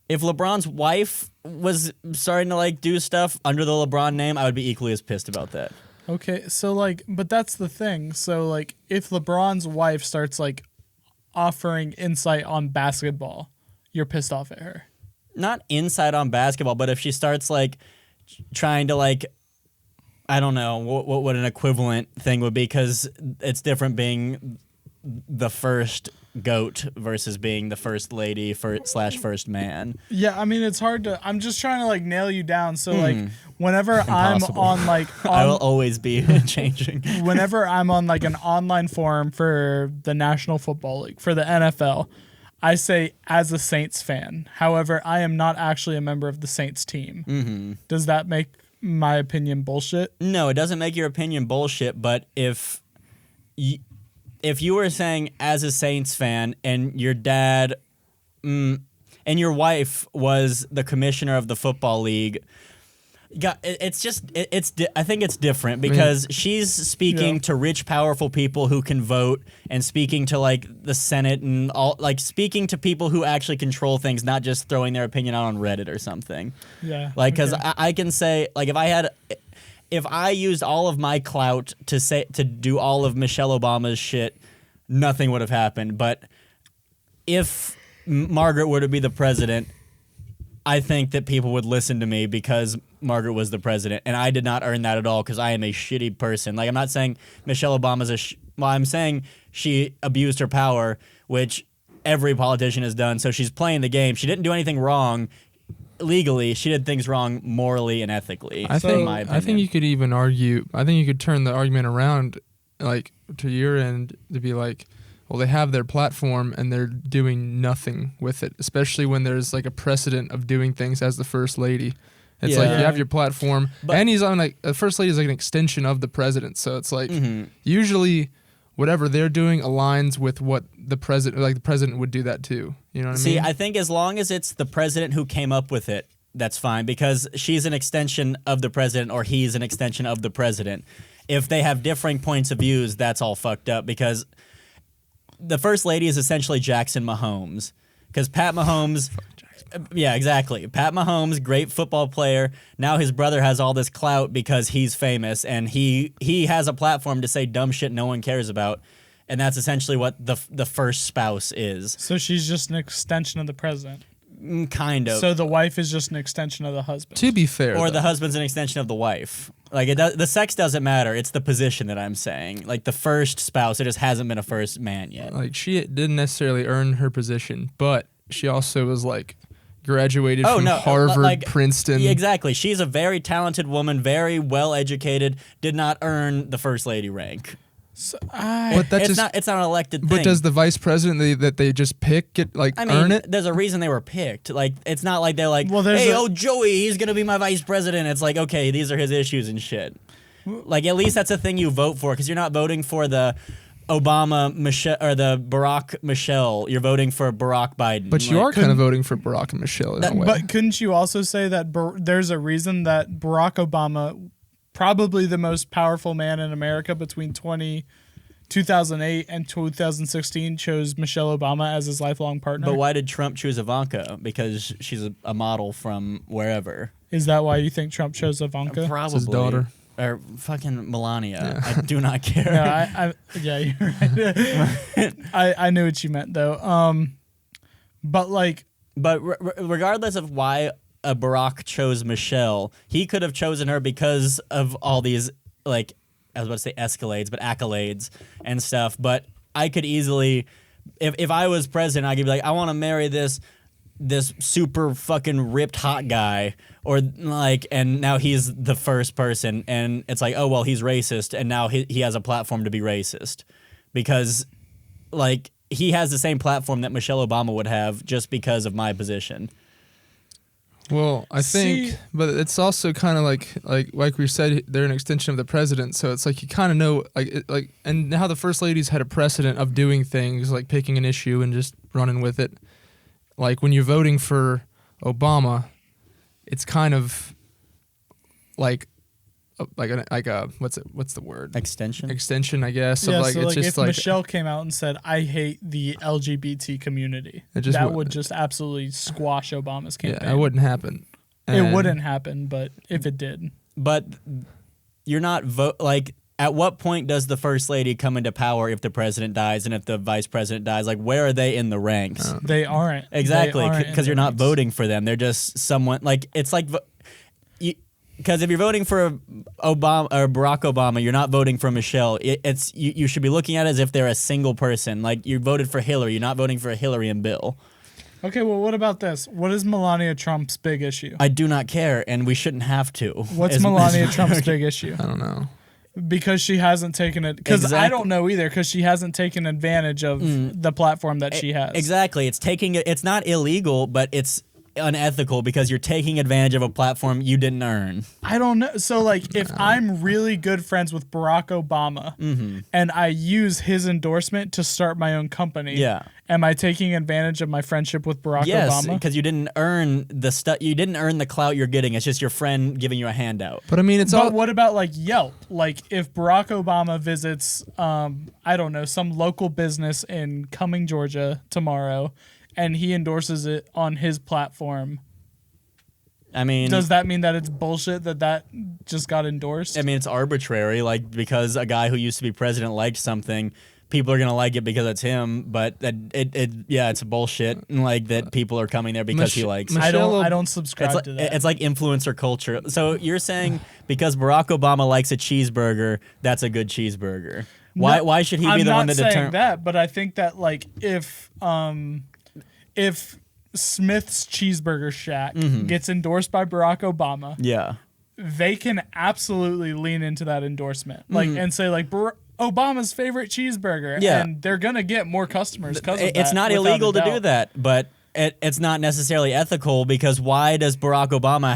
If LeBron's wife was starting to do stuff under the LeBron name, I would be equally as pissed about that. okay, so but that's the thing. So if LeBron's wife starts offering insight on basketball, you're pissed off at her. Not insight on basketball, but if she starts trying to I don't know what an equivalent thing would be because it's different being the first GOAT versus being the first lady slash first man. Yeah, I mean, it's hard to. I'm just trying to like nail you down. So like, whenever Impossible. I'm on like, I will always be changing. whenever I'm on like an online forum for the National Football League for the NFL, I say as a Saints fan. However, I am not actually a member of the Saints team. Mm-hmm. Does that make my opinion bullshit? No, it doesn't make your opinion bullshit. But if you were saying as a Saints fan and your dad and your wife was the commissioner of the football league, it's just I think it's different because she's speaking to rich, powerful people who can vote and speaking to like the Senate and all, like speaking to people who actually control things, not just throwing their opinion out on Reddit or something. Yeah, like because I can say like if I used all of my clout to do all of Michelle Obama's shit, nothing would have happened. But if Margaret were to be the president, I think that people would listen to me because Margaret was the president, and I did not earn that at all because I am a shitty person. Like, I'm not saying Michelle Obama's I'm saying she abused her power, which every politician has done. So she's playing the game. She didn't do anything wrong legally. She did things wrong morally and ethically. I think you could even argue. I think you could turn the argument around, like to your end, to be like, well, they have their platform and they're doing nothing with it, especially when there's like a precedent of doing things as the first lady. It's like you have your platform, and he's on like the first lady is like an extension of the president. So it's like usually whatever they're doing aligns with what the president, like the president would do that too. You know what I mean? See, I think as long as it's the president who came up with it, that's fine because she's an extension of the president or he's an extension of the president. If they have differing points of views, that's all fucked up because the first lady is essentially Jackson Mahomes because Pat Mahomes. Yeah, exactly. Pat Mahomes, great football player. Now his brother has all this clout because he's famous and he has a platform to say dumb shit no one cares about. And that's essentially what the first spouse is. So she's just an extension of the president. Kind of. So the wife is just an extension of the husband. To be fair, or the husband's an extension of the wife. Like the sex doesn't matter. It's the position that I'm saying. Like the first spouse, it just hasn't been a first man yet. Like she didn't necessarily earn her position, but she also was like graduated from Harvard, Princeton. Exactly. She's a very talented woman, very well educated. Did not earn the first lady rank. So but that's it's not an elected thing. But does the vice president that they just pick earn it? There's a reason they were picked. Like it's not like they're like, hey, Joey, he's gonna be my vice president. It's like, okay, these are his issues and shit. Like at least that's a thing you vote for because you're not voting for the Obama Michelle or the Barack Michelle. You're voting for Barack Biden. But you are kind of voting for Barack and Michelle in a way. But couldn't you also say that there's a reason that Barack Obama, probably the most powerful man in America between 2008 and 2016, chose Michelle Obama as his lifelong partner? But why did Trump choose Ivanka? Because she's a model from wherever. Is that why you think Trump chose Ivanka? Probably. It's his daughter. Or fucking Melania. Yeah. I do not care. No, yeah, you're right. I knew what you meant though. But regardless of why Barack chose Michelle, he could have chosen her because of all these like I was about to say escalades, but accolades and stuff. But I could easily, if I was president, I could be like, I want to marry this super fucking ripped hot guy, or like, and now he's the first person, and it's like, oh well, he's racist, and now he has a platform to be racist, because like he has the same platform that Michelle Obama would have just because of my position. Well, I think, but it's also kind of like we said, they're an extension of the president, so it's like you kind of know, and how the first ladies had a precedent of doing things like picking an issue and just running with it. Like when you're voting for Obama, it's kind of like a what's the word? Extension, I guess. Yeah, of like, so it's like just if like Michelle came out and said, "I hate the LGBT community," that would just absolutely squash Obama's campaign. Yeah, it wouldn't happen. It wouldn't happen, but if it did. But you're not like. At what point does the first lady come into power if the president dies and if the vice president dies? Like, where are they in the ranks? They aren't. Exactly, because you're not voting for them. They're just someone, like, it's like Because if you're voting for Obama or Barack Obama, you're not voting for Michelle. It's you should be looking at it as if they're a single person. Like you voted for Hillary, you're not voting for Hillary and Bill. Okay, well, what about this? What is Melania Trump's big issue? I do not care, and we shouldn't have to. What's Melania Trump's big issue? I don't know. Because she hasn't taken it. Because Exactly. I don't know either. Because she hasn't taken advantage of the platform that she has. Exactly. It's taking it. It's not illegal, but it's unethical because you're taking advantage of a platform you didn't earn. I don't know. So, like, if I'm really good friends with Barack Obama and I use his endorsement to start my own company, am I taking advantage of my friendship with Barack Yes, Obama? because you didn't earn the stuff. You didn't earn the clout you're getting. It's just your friend giving you a handout. But I mean, it's But all. what about like Yelp? Like if Barack Obama visits, I don't know, some local business in Cumming, Georgia tomorrow, and he endorses it on his platform, I mean, does that mean that it's bullshit that just got endorsed? I mean, it's arbitrary. Like because a guy who used to be president liked something, people are gonna like it because it's him. But it's bullshit. Like that people are coming there because he likes. I Michelle don't subscribe to that. It's like influencer culture. So you're saying because Barack Obama likes a cheeseburger, that's a good cheeseburger. Why should he be the one that I'm not saying determines that, but I think that like if Smith's Cheeseburger Shack gets endorsed by Barack Obama, Yeah. they can absolutely lean into that endorsement, like and say like Obama's favorite cheeseburger, Yeah. and they're gonna get more customers because of that. It's not without illegal a to doubt. do that, but it's not necessarily ethical because why does Barack Obama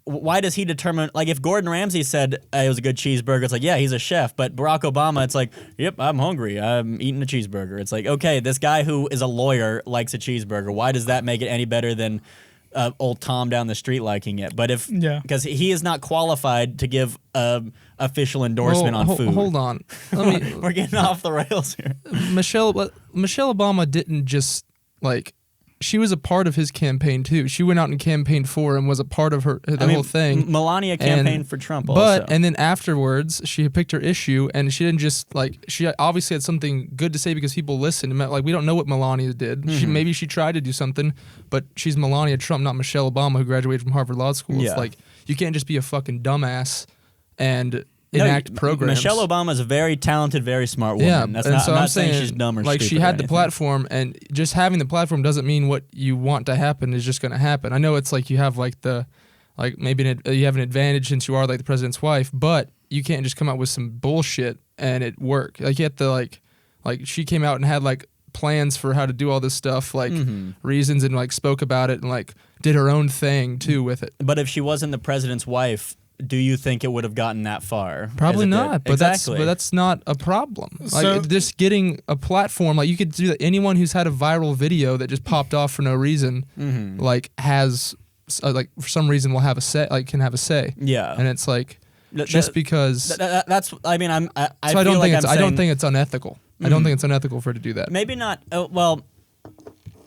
why does he determine, like if Gordon Ramsay said it was a good cheeseburger, it's like, yeah, he's a chef, but Barack Obama, it's like, yep, I'm hungry, I'm eating a cheeseburger. It's like, okay, this guy who is a lawyer likes a cheeseburger. Why does that make it any better than old Tom down the street liking it? But because he is not qualified to give official endorsement on food. Hold on. Let me, We're getting off the rails here. Michelle Obama didn't just like. She was a part of his campaign too. She went out and campaigned for and was a part of the whole thing. Melania campaigned for Trump also. But and then afterwards, she picked her issue, and she didn't just like. She obviously had something good to say because people listened. Like we don't know what Melania did. Maybe she tried to do something, but she's Melania Trump, not Michelle Obama, who graduated from Harvard Law School. Yeah. It's like you can't just be a fucking dumbass and enact programs. Michelle Obama is a very talented, very smart woman. Yeah, That's and not, so I'm I'm not saying saying she's dumb or like stupid she or had the anything. platform, and just having the platform doesn't mean what you want to happen is just going to happen. I know it's like you have like maybe you have an advantage since you are like the president's wife, but you can't just come out with some bullshit and it work. Like you have to like she came out and had like plans for how to do all this stuff, like reasons, and like spoke about it and like did her own thing too with it. But if she wasn't the president's wife, do you think it would have gotten that far? Probably as it not, did? but Exactly. that's not a problem. So- Like just getting a platform, like you could do that. Anyone who's had a viral video that just popped off for no reason, like has like for some reason will have a say, like can have a say. Yeah. And it's like Th- just th- because. that's. I mean, I So I feel don't like think I'm I don't saying- think it's unethical. I don't think it's unethical for her to do that. Maybe not. Well,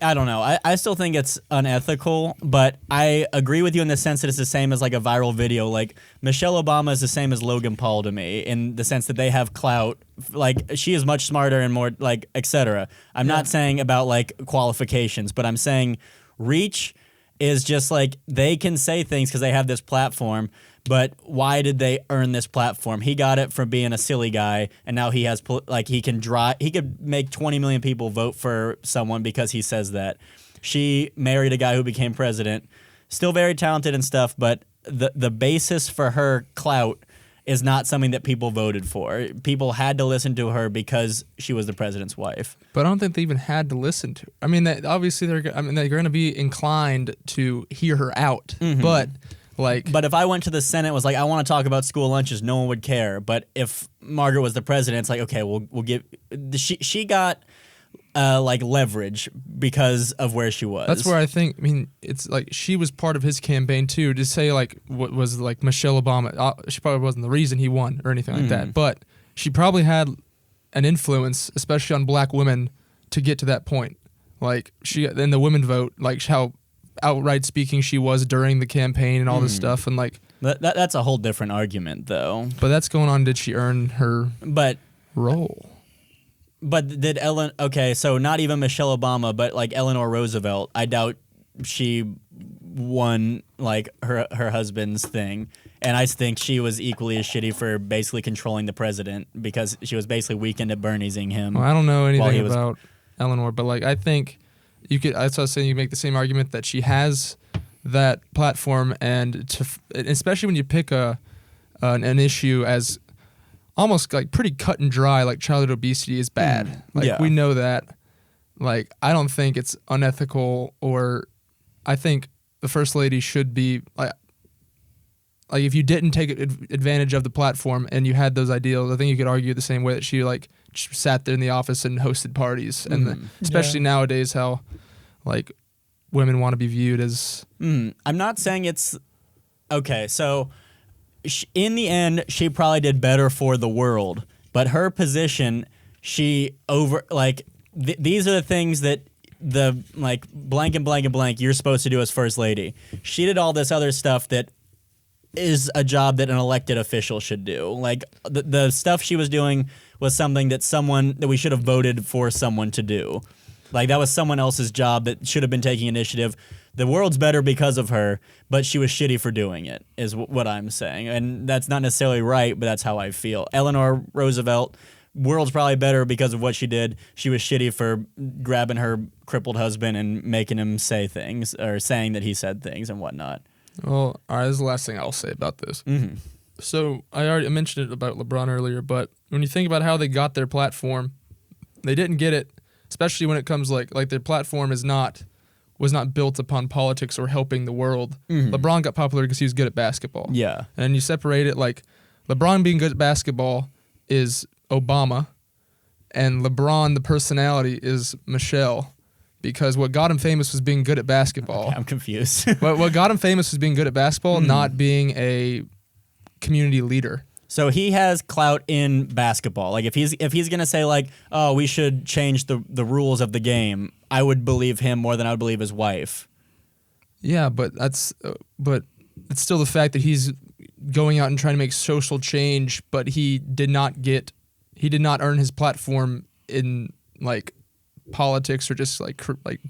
I don't know. I still think it's unethical, but I agree with you in the sense that it's the same as like a viral video. Like Michelle Obama is the same as Logan Paul to me in the sense that they have clout. Like she is much smarter and more like etc. I'm not saying about like qualifications, but I'm saying reach is just like they can say things because they have this platform. But why did they earn this platform? He got it from being a silly guy, and now he has he could make 20 million people vote for someone because he says that. She married a guy who became president, still very talented and stuff, but the basis for her clout is not something that people voted for. People had to listen to her because she was the president's wife. But I don't think they even had to listen to her. I mean, obviously they're going to be inclined to hear her out, but. But if I went to the Senate and was like, I want to talk about school lunches, no one would care. But if Margaret was the president, it's like, okay, we'll give. She got like leverage because of where she was. That's where I think. I mean, it's like she was part of his campaign too. To say like what was like Michelle Obama, she probably wasn't the reason he won or anything like that. But she probably had an influence, especially on black women, to get to that point. Like in the women vote, like how outright speaking she was during the campaign and all this stuff, and like that's a whole different argument though. But that's going on. Did she earn her role? But did Ellen? Okay, so not even Michelle Obama, but like Eleanor Roosevelt. I doubt she won like her husband's thing. And I think she was equally as shitty for basically controlling the president because she was basically weekend at Bernie'sing him. Well, I don't know anything about Eleanor, but like I think you could. That's what I was saying. You make the same argument that she has that platform, and especially when you pick an issue as almost like pretty cut and dry, like childhood obesity is bad. Like we know that. Like I don't think it's unethical, or I think the first lady should be like if you didn't take advantage of the platform and you had those ideals, I think you could argue the same way that she like sat there in the office and hosted parties, and especially nowadays how like women want to be viewed as. I'm not saying it's okay. So in the end, she probably did better for the world, but her position, these are the things that the like blank and blank and blank you're supposed to do as first lady. She did all this other stuff that is a job that an elected official should do. Like the stuff she was doing was something that we should have voted for someone to do. Like that was someone else's job that should have been taking initiative. The world's better because of her, but she was shitty for doing it, is what I'm saying. And that's not necessarily right, but that's how I feel. Eleanor Roosevelt, world's probably better because of what she did. She was shitty for grabbing her crippled husband and making him say things, or saying that he said things and whatnot. Well, all right, this is the last thing I'll say about this. So I already mentioned it about LeBron earlier, but when you think about how they got their platform, they didn't get it, especially when it comes like their platform was not built upon politics or helping the world. LeBron got popular because he was good at basketball. Yeah. And you separate it, like LeBron being good at basketball is Obama, and LeBron, the personality, is Michelle. Because what got him famous was being good at basketball. Okay, I'm confused. What got him famous was being good at basketball, not being a community leader. So he has clout in basketball. Like if he's gonna say like, oh, we should change the rules of the game, I would believe him more than I would believe his wife. Yeah, but it's still the fact that he's going out and trying to make social change, but he did not earn his platform in like politics or just like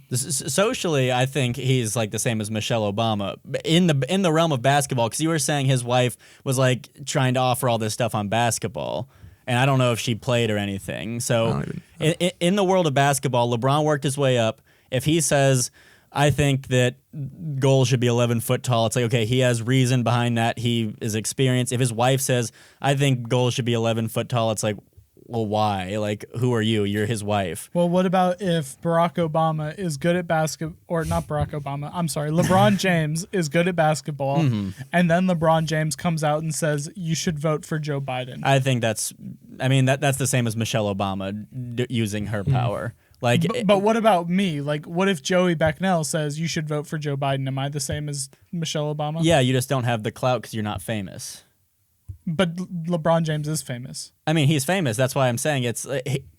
socially. I think he's like the same as Michelle Obama in the realm of basketball, because you were saying his wife was like trying to offer all this stuff on basketball, and I don't know if she played or anything. So in the world of basketball, LeBron worked his way up. If he says, I think that goals should be 11 foot tall, it's like, okay, he has reason behind that. He is experienced. If his wife says, I think goals should be 11 foot tall, it's like, well, why? Like, who are you? You're his wife. Well, what about if Barack Obama is good at basketball, or not Barack Obama, I'm sorry, LeBron James is good at basketball, and then LeBron James comes out and says, you should vote for Joe Biden. I think that's the same as Michelle Obama using her power. Like, but what about me? Like, what if Joey Becknell says you should vote for Joe Biden? Am I the same as Michelle Obama? Yeah, you just don't have the clout because you're not famous. But LeBron James is famous. I mean, he's famous. That's why I'm saying it's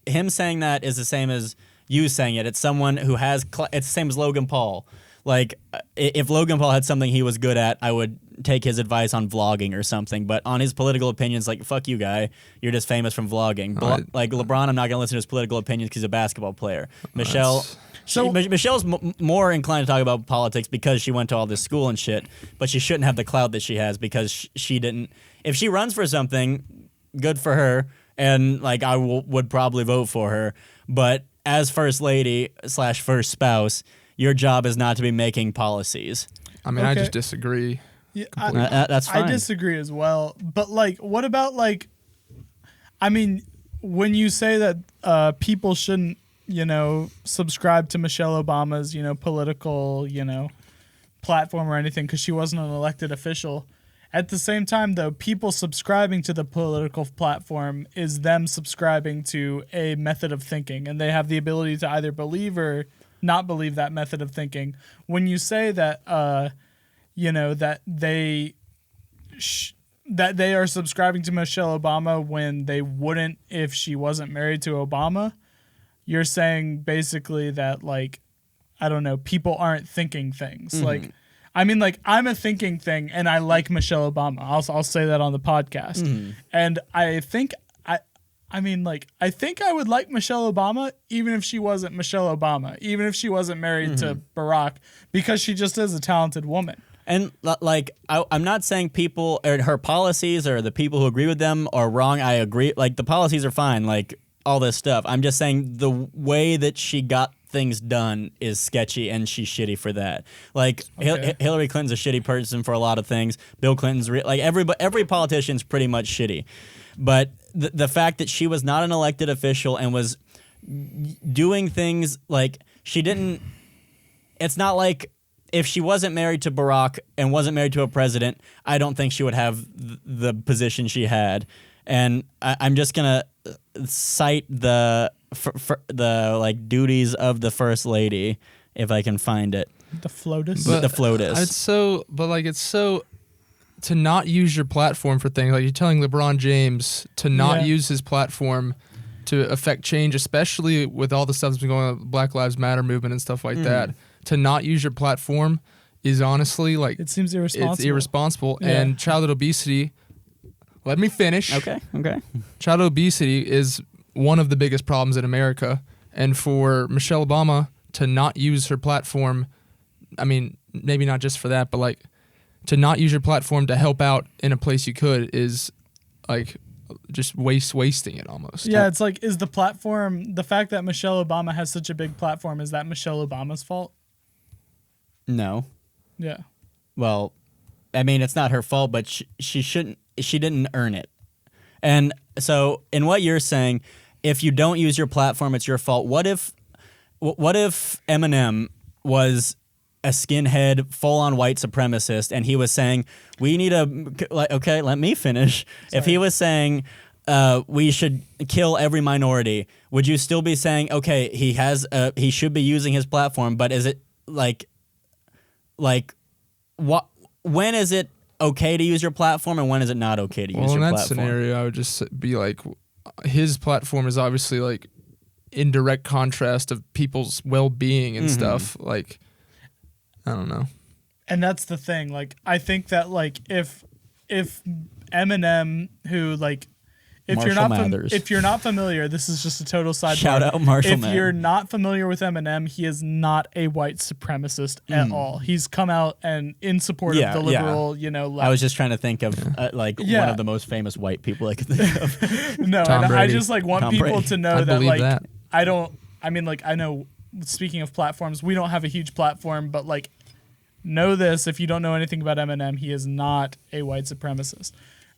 him saying that is the same as you saying it. It's someone who has. It's the same as Logan Paul. Like, if Logan Paul had something he was good at, I would take his advice on vlogging or something. But on his political opinions, like, fuck you, guy. You're just famous from vlogging. Like LeBron, I'm not gonna listen to his political opinions because he's a basketball player. Michelle. Michelle's more inclined to talk about politics because she went to all this school and shit, but she shouldn't have the clout that she has because she didn't. If she runs for something, good for her, and like I would probably vote for her. But as first lady / first spouse, your job is not to be making policies. I mean, I just disagree. Yeah, that's fine. I disagree as well. But like, what about like? I mean, when you say that people shouldn't, subscribe to Michelle Obama's, political, platform or anything because she wasn't an elected official. At the same time, though, people subscribing to the political platform is them subscribing to a method of thinking, and they have the ability to either believe or not believe that method of thinking. When you say that, that they are subscribing to Michelle Obama when they wouldn't if she wasn't married to Obama, you're saying basically that, like, I don't know, people aren't thinking things. Mm-hmm. Like, I mean, like, I'm a thinking thing, and I like Michelle Obama. I'll say that on the podcast. Mm-hmm. And I think I think I would like Michelle Obama even if she wasn't Michelle Obama, even if she wasn't married to Barack, because she just is a talented woman. And like, I'm not saying people or her policies or the people who agree with them are wrong. I agree. Like, the policies are fine. Like, all this stuff. I'm just saying the way that she got things done is sketchy, and she's shitty for that. Like, Hillary Clinton's a shitty person for a lot of things. Bill Clinton's like every politician's pretty much shitty. But the fact that she was not an elected official and was doing things like she didn't. It's not like. If she wasn't married to Barack and wasn't married to a president, I don't think she would have the position she had. And I'm just gonna cite the like duties of the first lady if I can find it. The FLOTUS. The FLOTUS. It's so to not use your platform for things like you're telling LeBron James to not use his platform to affect change, especially with all the stuff that's been going on with Black Lives Matter movement and stuff like that. To not use your platform is honestly like it seems irresponsible. It's irresponsible. And childhood obesity. Let me finish. Okay. Childhood obesity is one of the biggest problems in America, and for Michelle Obama to not use her platform, I mean, maybe not just for that, but like to not use your platform to help out in a place you could is like just wasting it almost. Yeah, it's like, is the platform, the fact that Michelle Obama has such a big platform, is that Michelle Obama's fault? No. Yeah. Well, I mean, it's not her fault, but she didn't earn it. And so in what you're saying, if you don't use your platform, it's your fault. What if Eminem was a skinhead, full-on white supremacist, and he was saying, we need okay, let me finish. Sorry. If he was saying we should kill every minority, would you still be saying, okay, he should be using his platform, but is it like what? When is it okay to use your platform, and when is it not okay to use your platform? Well, in that scenario, I would just be like, his platform is obviously like in direct contrast of people's well-being and stuff. Like, I don't know. And that's the thing. Like, I think that like if Eminem, who like, if you're not familiar, this is just a total sidebar. Shout out Marshall Mathers. If you're not familiar with Eminem, he is not a white supremacist at all. He's come out and in support of the liberal, left. I was just trying to think of one of the most famous white people I could think of. No, Tom Brady. I just like want Tom people Brady. to know that like I know. Speaking of platforms, we don't have a huge platform, but like, know this: if you don't know anything about Eminem, he is not a white supremacist.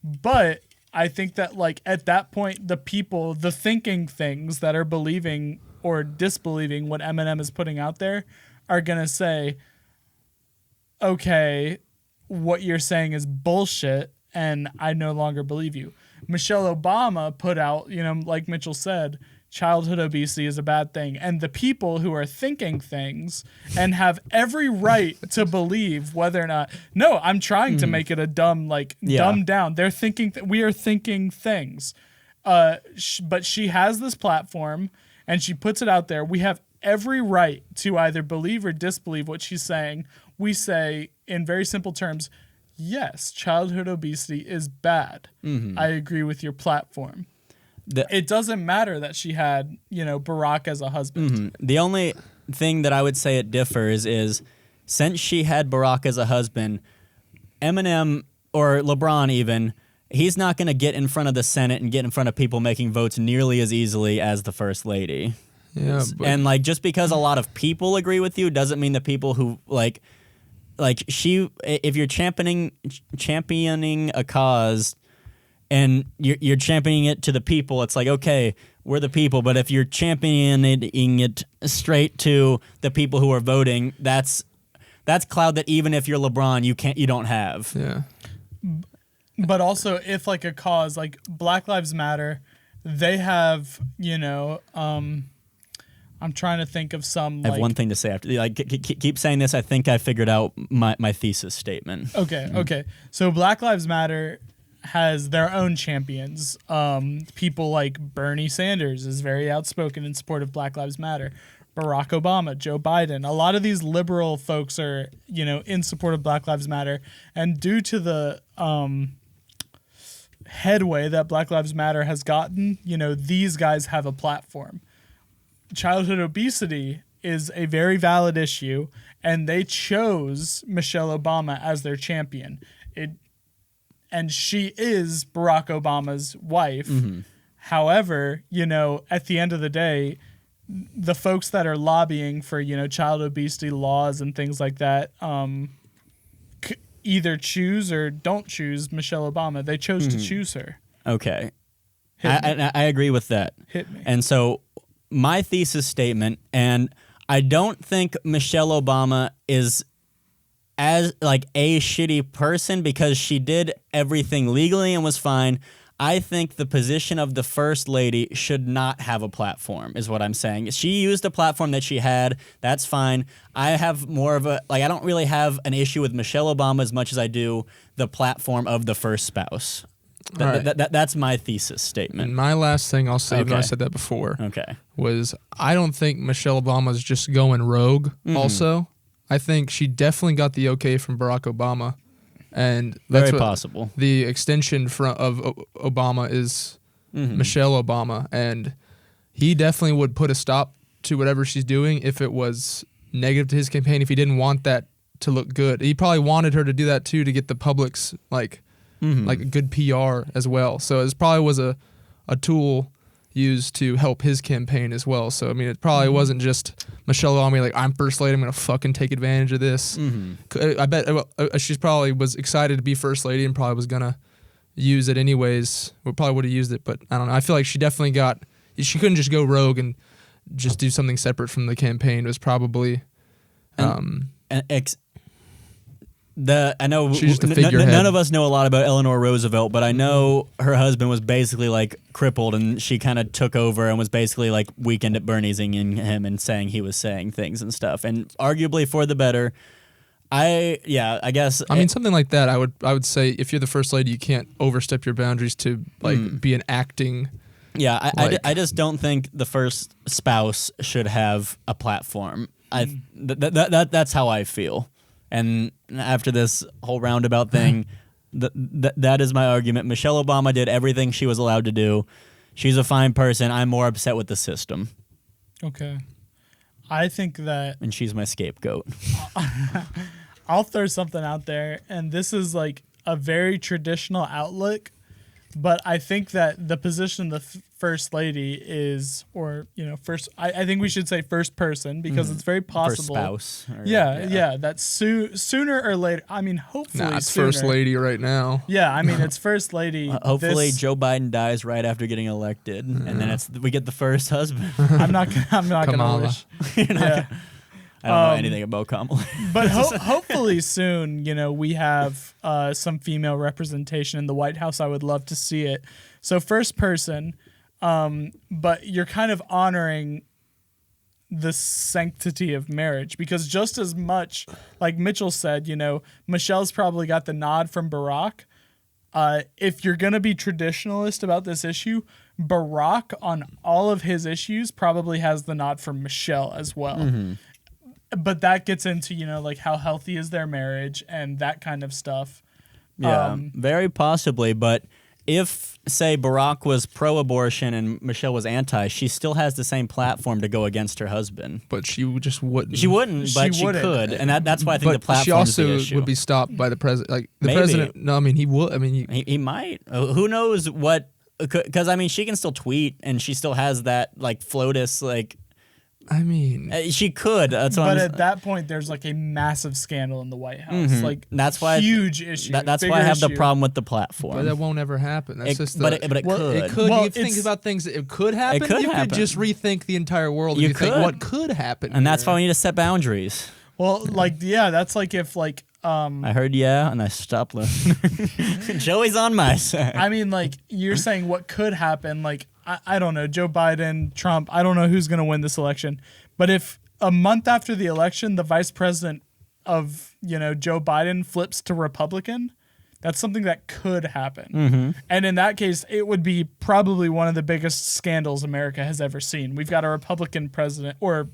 But I think that like at that point, the people, the thinking things that are believing or disbelieving what Eminem is putting out there are gonna say, okay, what you're saying is bullshit, and I no longer believe you. Michelle Obama put out, like Mitchell said, childhood obesity is a bad thing. And the people who are thinking things and have every right to believe whether or not, no, I'm trying to make it a dumb down. They're thinking, we are thinking things. But she has this platform and she puts it out there. We have every right to either believe or disbelieve what she's saying. We say in very simple terms, yes, childhood obesity is bad. I agree with your platform. It doesn't matter that she had, Barack as a husband. The only thing that I would say it differs is since she had Barack as a husband, Eminem or LeBron even, he's not going to get in front of the Senate and get in front of people making votes nearly as easily as the First Lady. Yeah, and like just because a lot of people agree with you doesn't mean the people who like if you're championing a cause and you're championing it to the people, it's like, okay, we're the people. But if you're championing it straight to the people who are voting, that's clout that even if you're LeBron, you don't have. Yeah. But also, if like a cause like Black Lives Matter, they have, I'm trying to think of some. I have one thing to say after. Like, keep saying this. I think I figured out my thesis statement. Okay. So Black Lives Matter has their own champions. People like Bernie Sanders is very outspoken in support of Black Lives Matter. Barack Obama, Joe Biden. A lot of these liberal folks are, in support of Black Lives Matter. And due to the headway that Black Lives Matter has gotten, these guys have a platform. Childhood obesity is a very valid issue, and they chose Michelle Obama as their champion. And she is Barack Obama's wife. However, at the end of the day, the folks that are lobbying for, child obesity laws and things like that, either choose or don't choose Michelle Obama. They chose to choose her. Okay. I agree with that. Hit me. And so my thesis statement, and I don't think Michelle Obama is as like a shitty person because she did everything legally and was fine. I think the position of the first lady should not have a platform, is what I'm saying. She used a platform that she had. That's fine. I have more of I don't really have an issue with Michelle Obama as much as I do the platform of the first spouse. That's my thesis statement. And my last thing I'll say, even though I said that before, was I don't think Michelle Obama's just going rogue also. I think she definitely got the okay from Barack Obama. And that's very possible. The extension of Obama is Michelle Obama, and he definitely would put a stop to whatever she's doing if it was negative to his campaign. If he didn't want that to look good, he probably wanted her to do that too to get the public's like a good PR as well. So it probably was a tool used to help his campaign as well. So I mean, it probably wasn't just Michelle Obama like, I'm first lady, I'm gonna fucking take advantage of this. I bet she probably was excited to be first lady and probably was gonna use it anyways. Probably would have used it, but I don't know. I feel like she definitely she couldn't just go rogue and just do something separate from the campaign. It was probably I know she's just a figurehead. None of us know a lot about Eleanor Roosevelt, but I know her husband was basically like crippled, and she kind of took over and was basically like Weekend at Bernie's-ing him and saying he was saying things and stuff, and arguably for the better. I guess. I mean, something like that. I would say if you're the first lady, you can't overstep your boundaries to like be an acting. Yeah, I just don't think the first spouse should have a platform. That's how I feel. And after this whole roundabout thing, that is my argument. Michelle Obama did everything she was allowed to do. She's a fine person. I'm more upset with the system. Okay. I think that... And she's my scapegoat. I'll throw something out there, and this is like a very traditional outlook, but I think that the position of the first lady is, or, first, I think we should say first person because it's very possible. First spouse. That sooner or later, I mean, hopefully it's sooner. first lady right now. Yeah, I mean, it's first lady. Hopefully Joe Biden dies right after getting elected, and then we get the first husband. I'm not gonna wish. I don't know anything about Kamala. But hopefully soon, we have some female representation in the White House. I would love to see it. So first person, but you're kind of honoring the sanctity of marriage because just as much, like Mitchell said, Michelle's probably got the nod from Barack. If you're going to be traditionalist about this issue, Barack on all of his issues probably has the nod from Michelle as well. But that gets into, like how healthy is their marriage and that kind of stuff. Yeah, very possibly. But if, say, Barack was pro-abortion and Michelle was anti, she still has the same platform to go against her husband. But she just wouldn't. She wouldn't, but she could. And that's why I think the platform is the issue. She also would be stopped by the president. Like the Maybe. president, no, I mean, he would. I mean, he might. Who knows what... Because, I mean, she can still tweet, and she still has that, like, FLOTUS, like... I mean, she could. That's what but at that point, there's like a massive scandal in the White House. Like that's why huge issue. That's why I have the problem with the platform. But that won't ever happen. That's just. But it could. It could. Well, you think about things that it could happen. It could you happen. could just rethink the entire world. You and could. Think what could happen. And that's why we need to set boundaries. Well, that's like if like. I heard and I stopped listening. Joey's on my side. I mean, like you're saying, what could happen? Like I don't know, Joe Biden, Trump. I don't know who's going to win this election. But if a month after the election, the vice president of, Joe Biden flips to Republican, that's something that could happen. And in that case, it would be probably one of the biggest scandals America has ever seen. We've got a Republican president or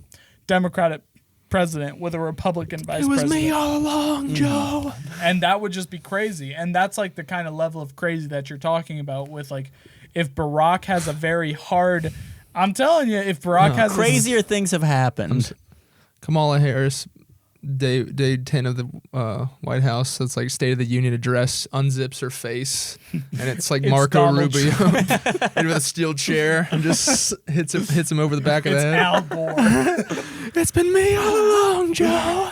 Democratic president with a Republican vice president. It was me all along, Joe. And that would just be crazy. And that's like the kind of level of crazy that you're talking about with like, if Barack has a very hard... I'm telling you, if Barack has... Crazier things have happened. Kamala Harris, day 10 of the White House. So it's like State of the Union address, unzips her face, and it's like It's Marco Donald Rubio in with a steel chair and just hits him over the back of the It's head. Al Gore. It's been me all along, Joe.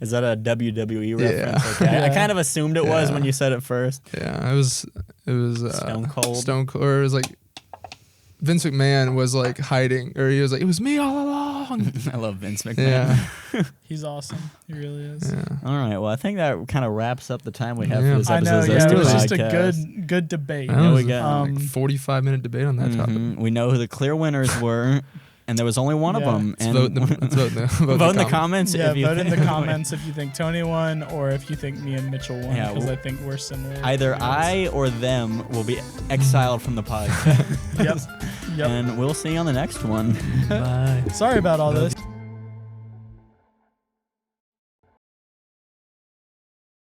Is that a WWE Yeah. reference? Okay. I Yeah. kind of assumed it was when you said it first. Yeah, it was Stone Cold. Stone Cold, or it was like Vince McMahon was like hiding, or he was like, it was me all along. I love Vince McMahon. Yeah. He's awesome. He really is. Yeah. All right. Well, I think that kind of wraps up the time we have Yeah. for this I episode know. of Yeah, Zesty it was Really? just a Podcast. good debate. That Yeah, was we got- like 45-minute debate on that topic. Mhm. We know who the clear winners were, and there was only one of Yeah. them. Let's And vote in the comments. Yeah, if you vote in the think- comments if you think Tony won or if you think me and Mitchell won, Yeah, because well, I think we're similar. Either I or them will be exiled from the podcast. Yep. And we'll see you on the next one. Bye. Sorry about all this.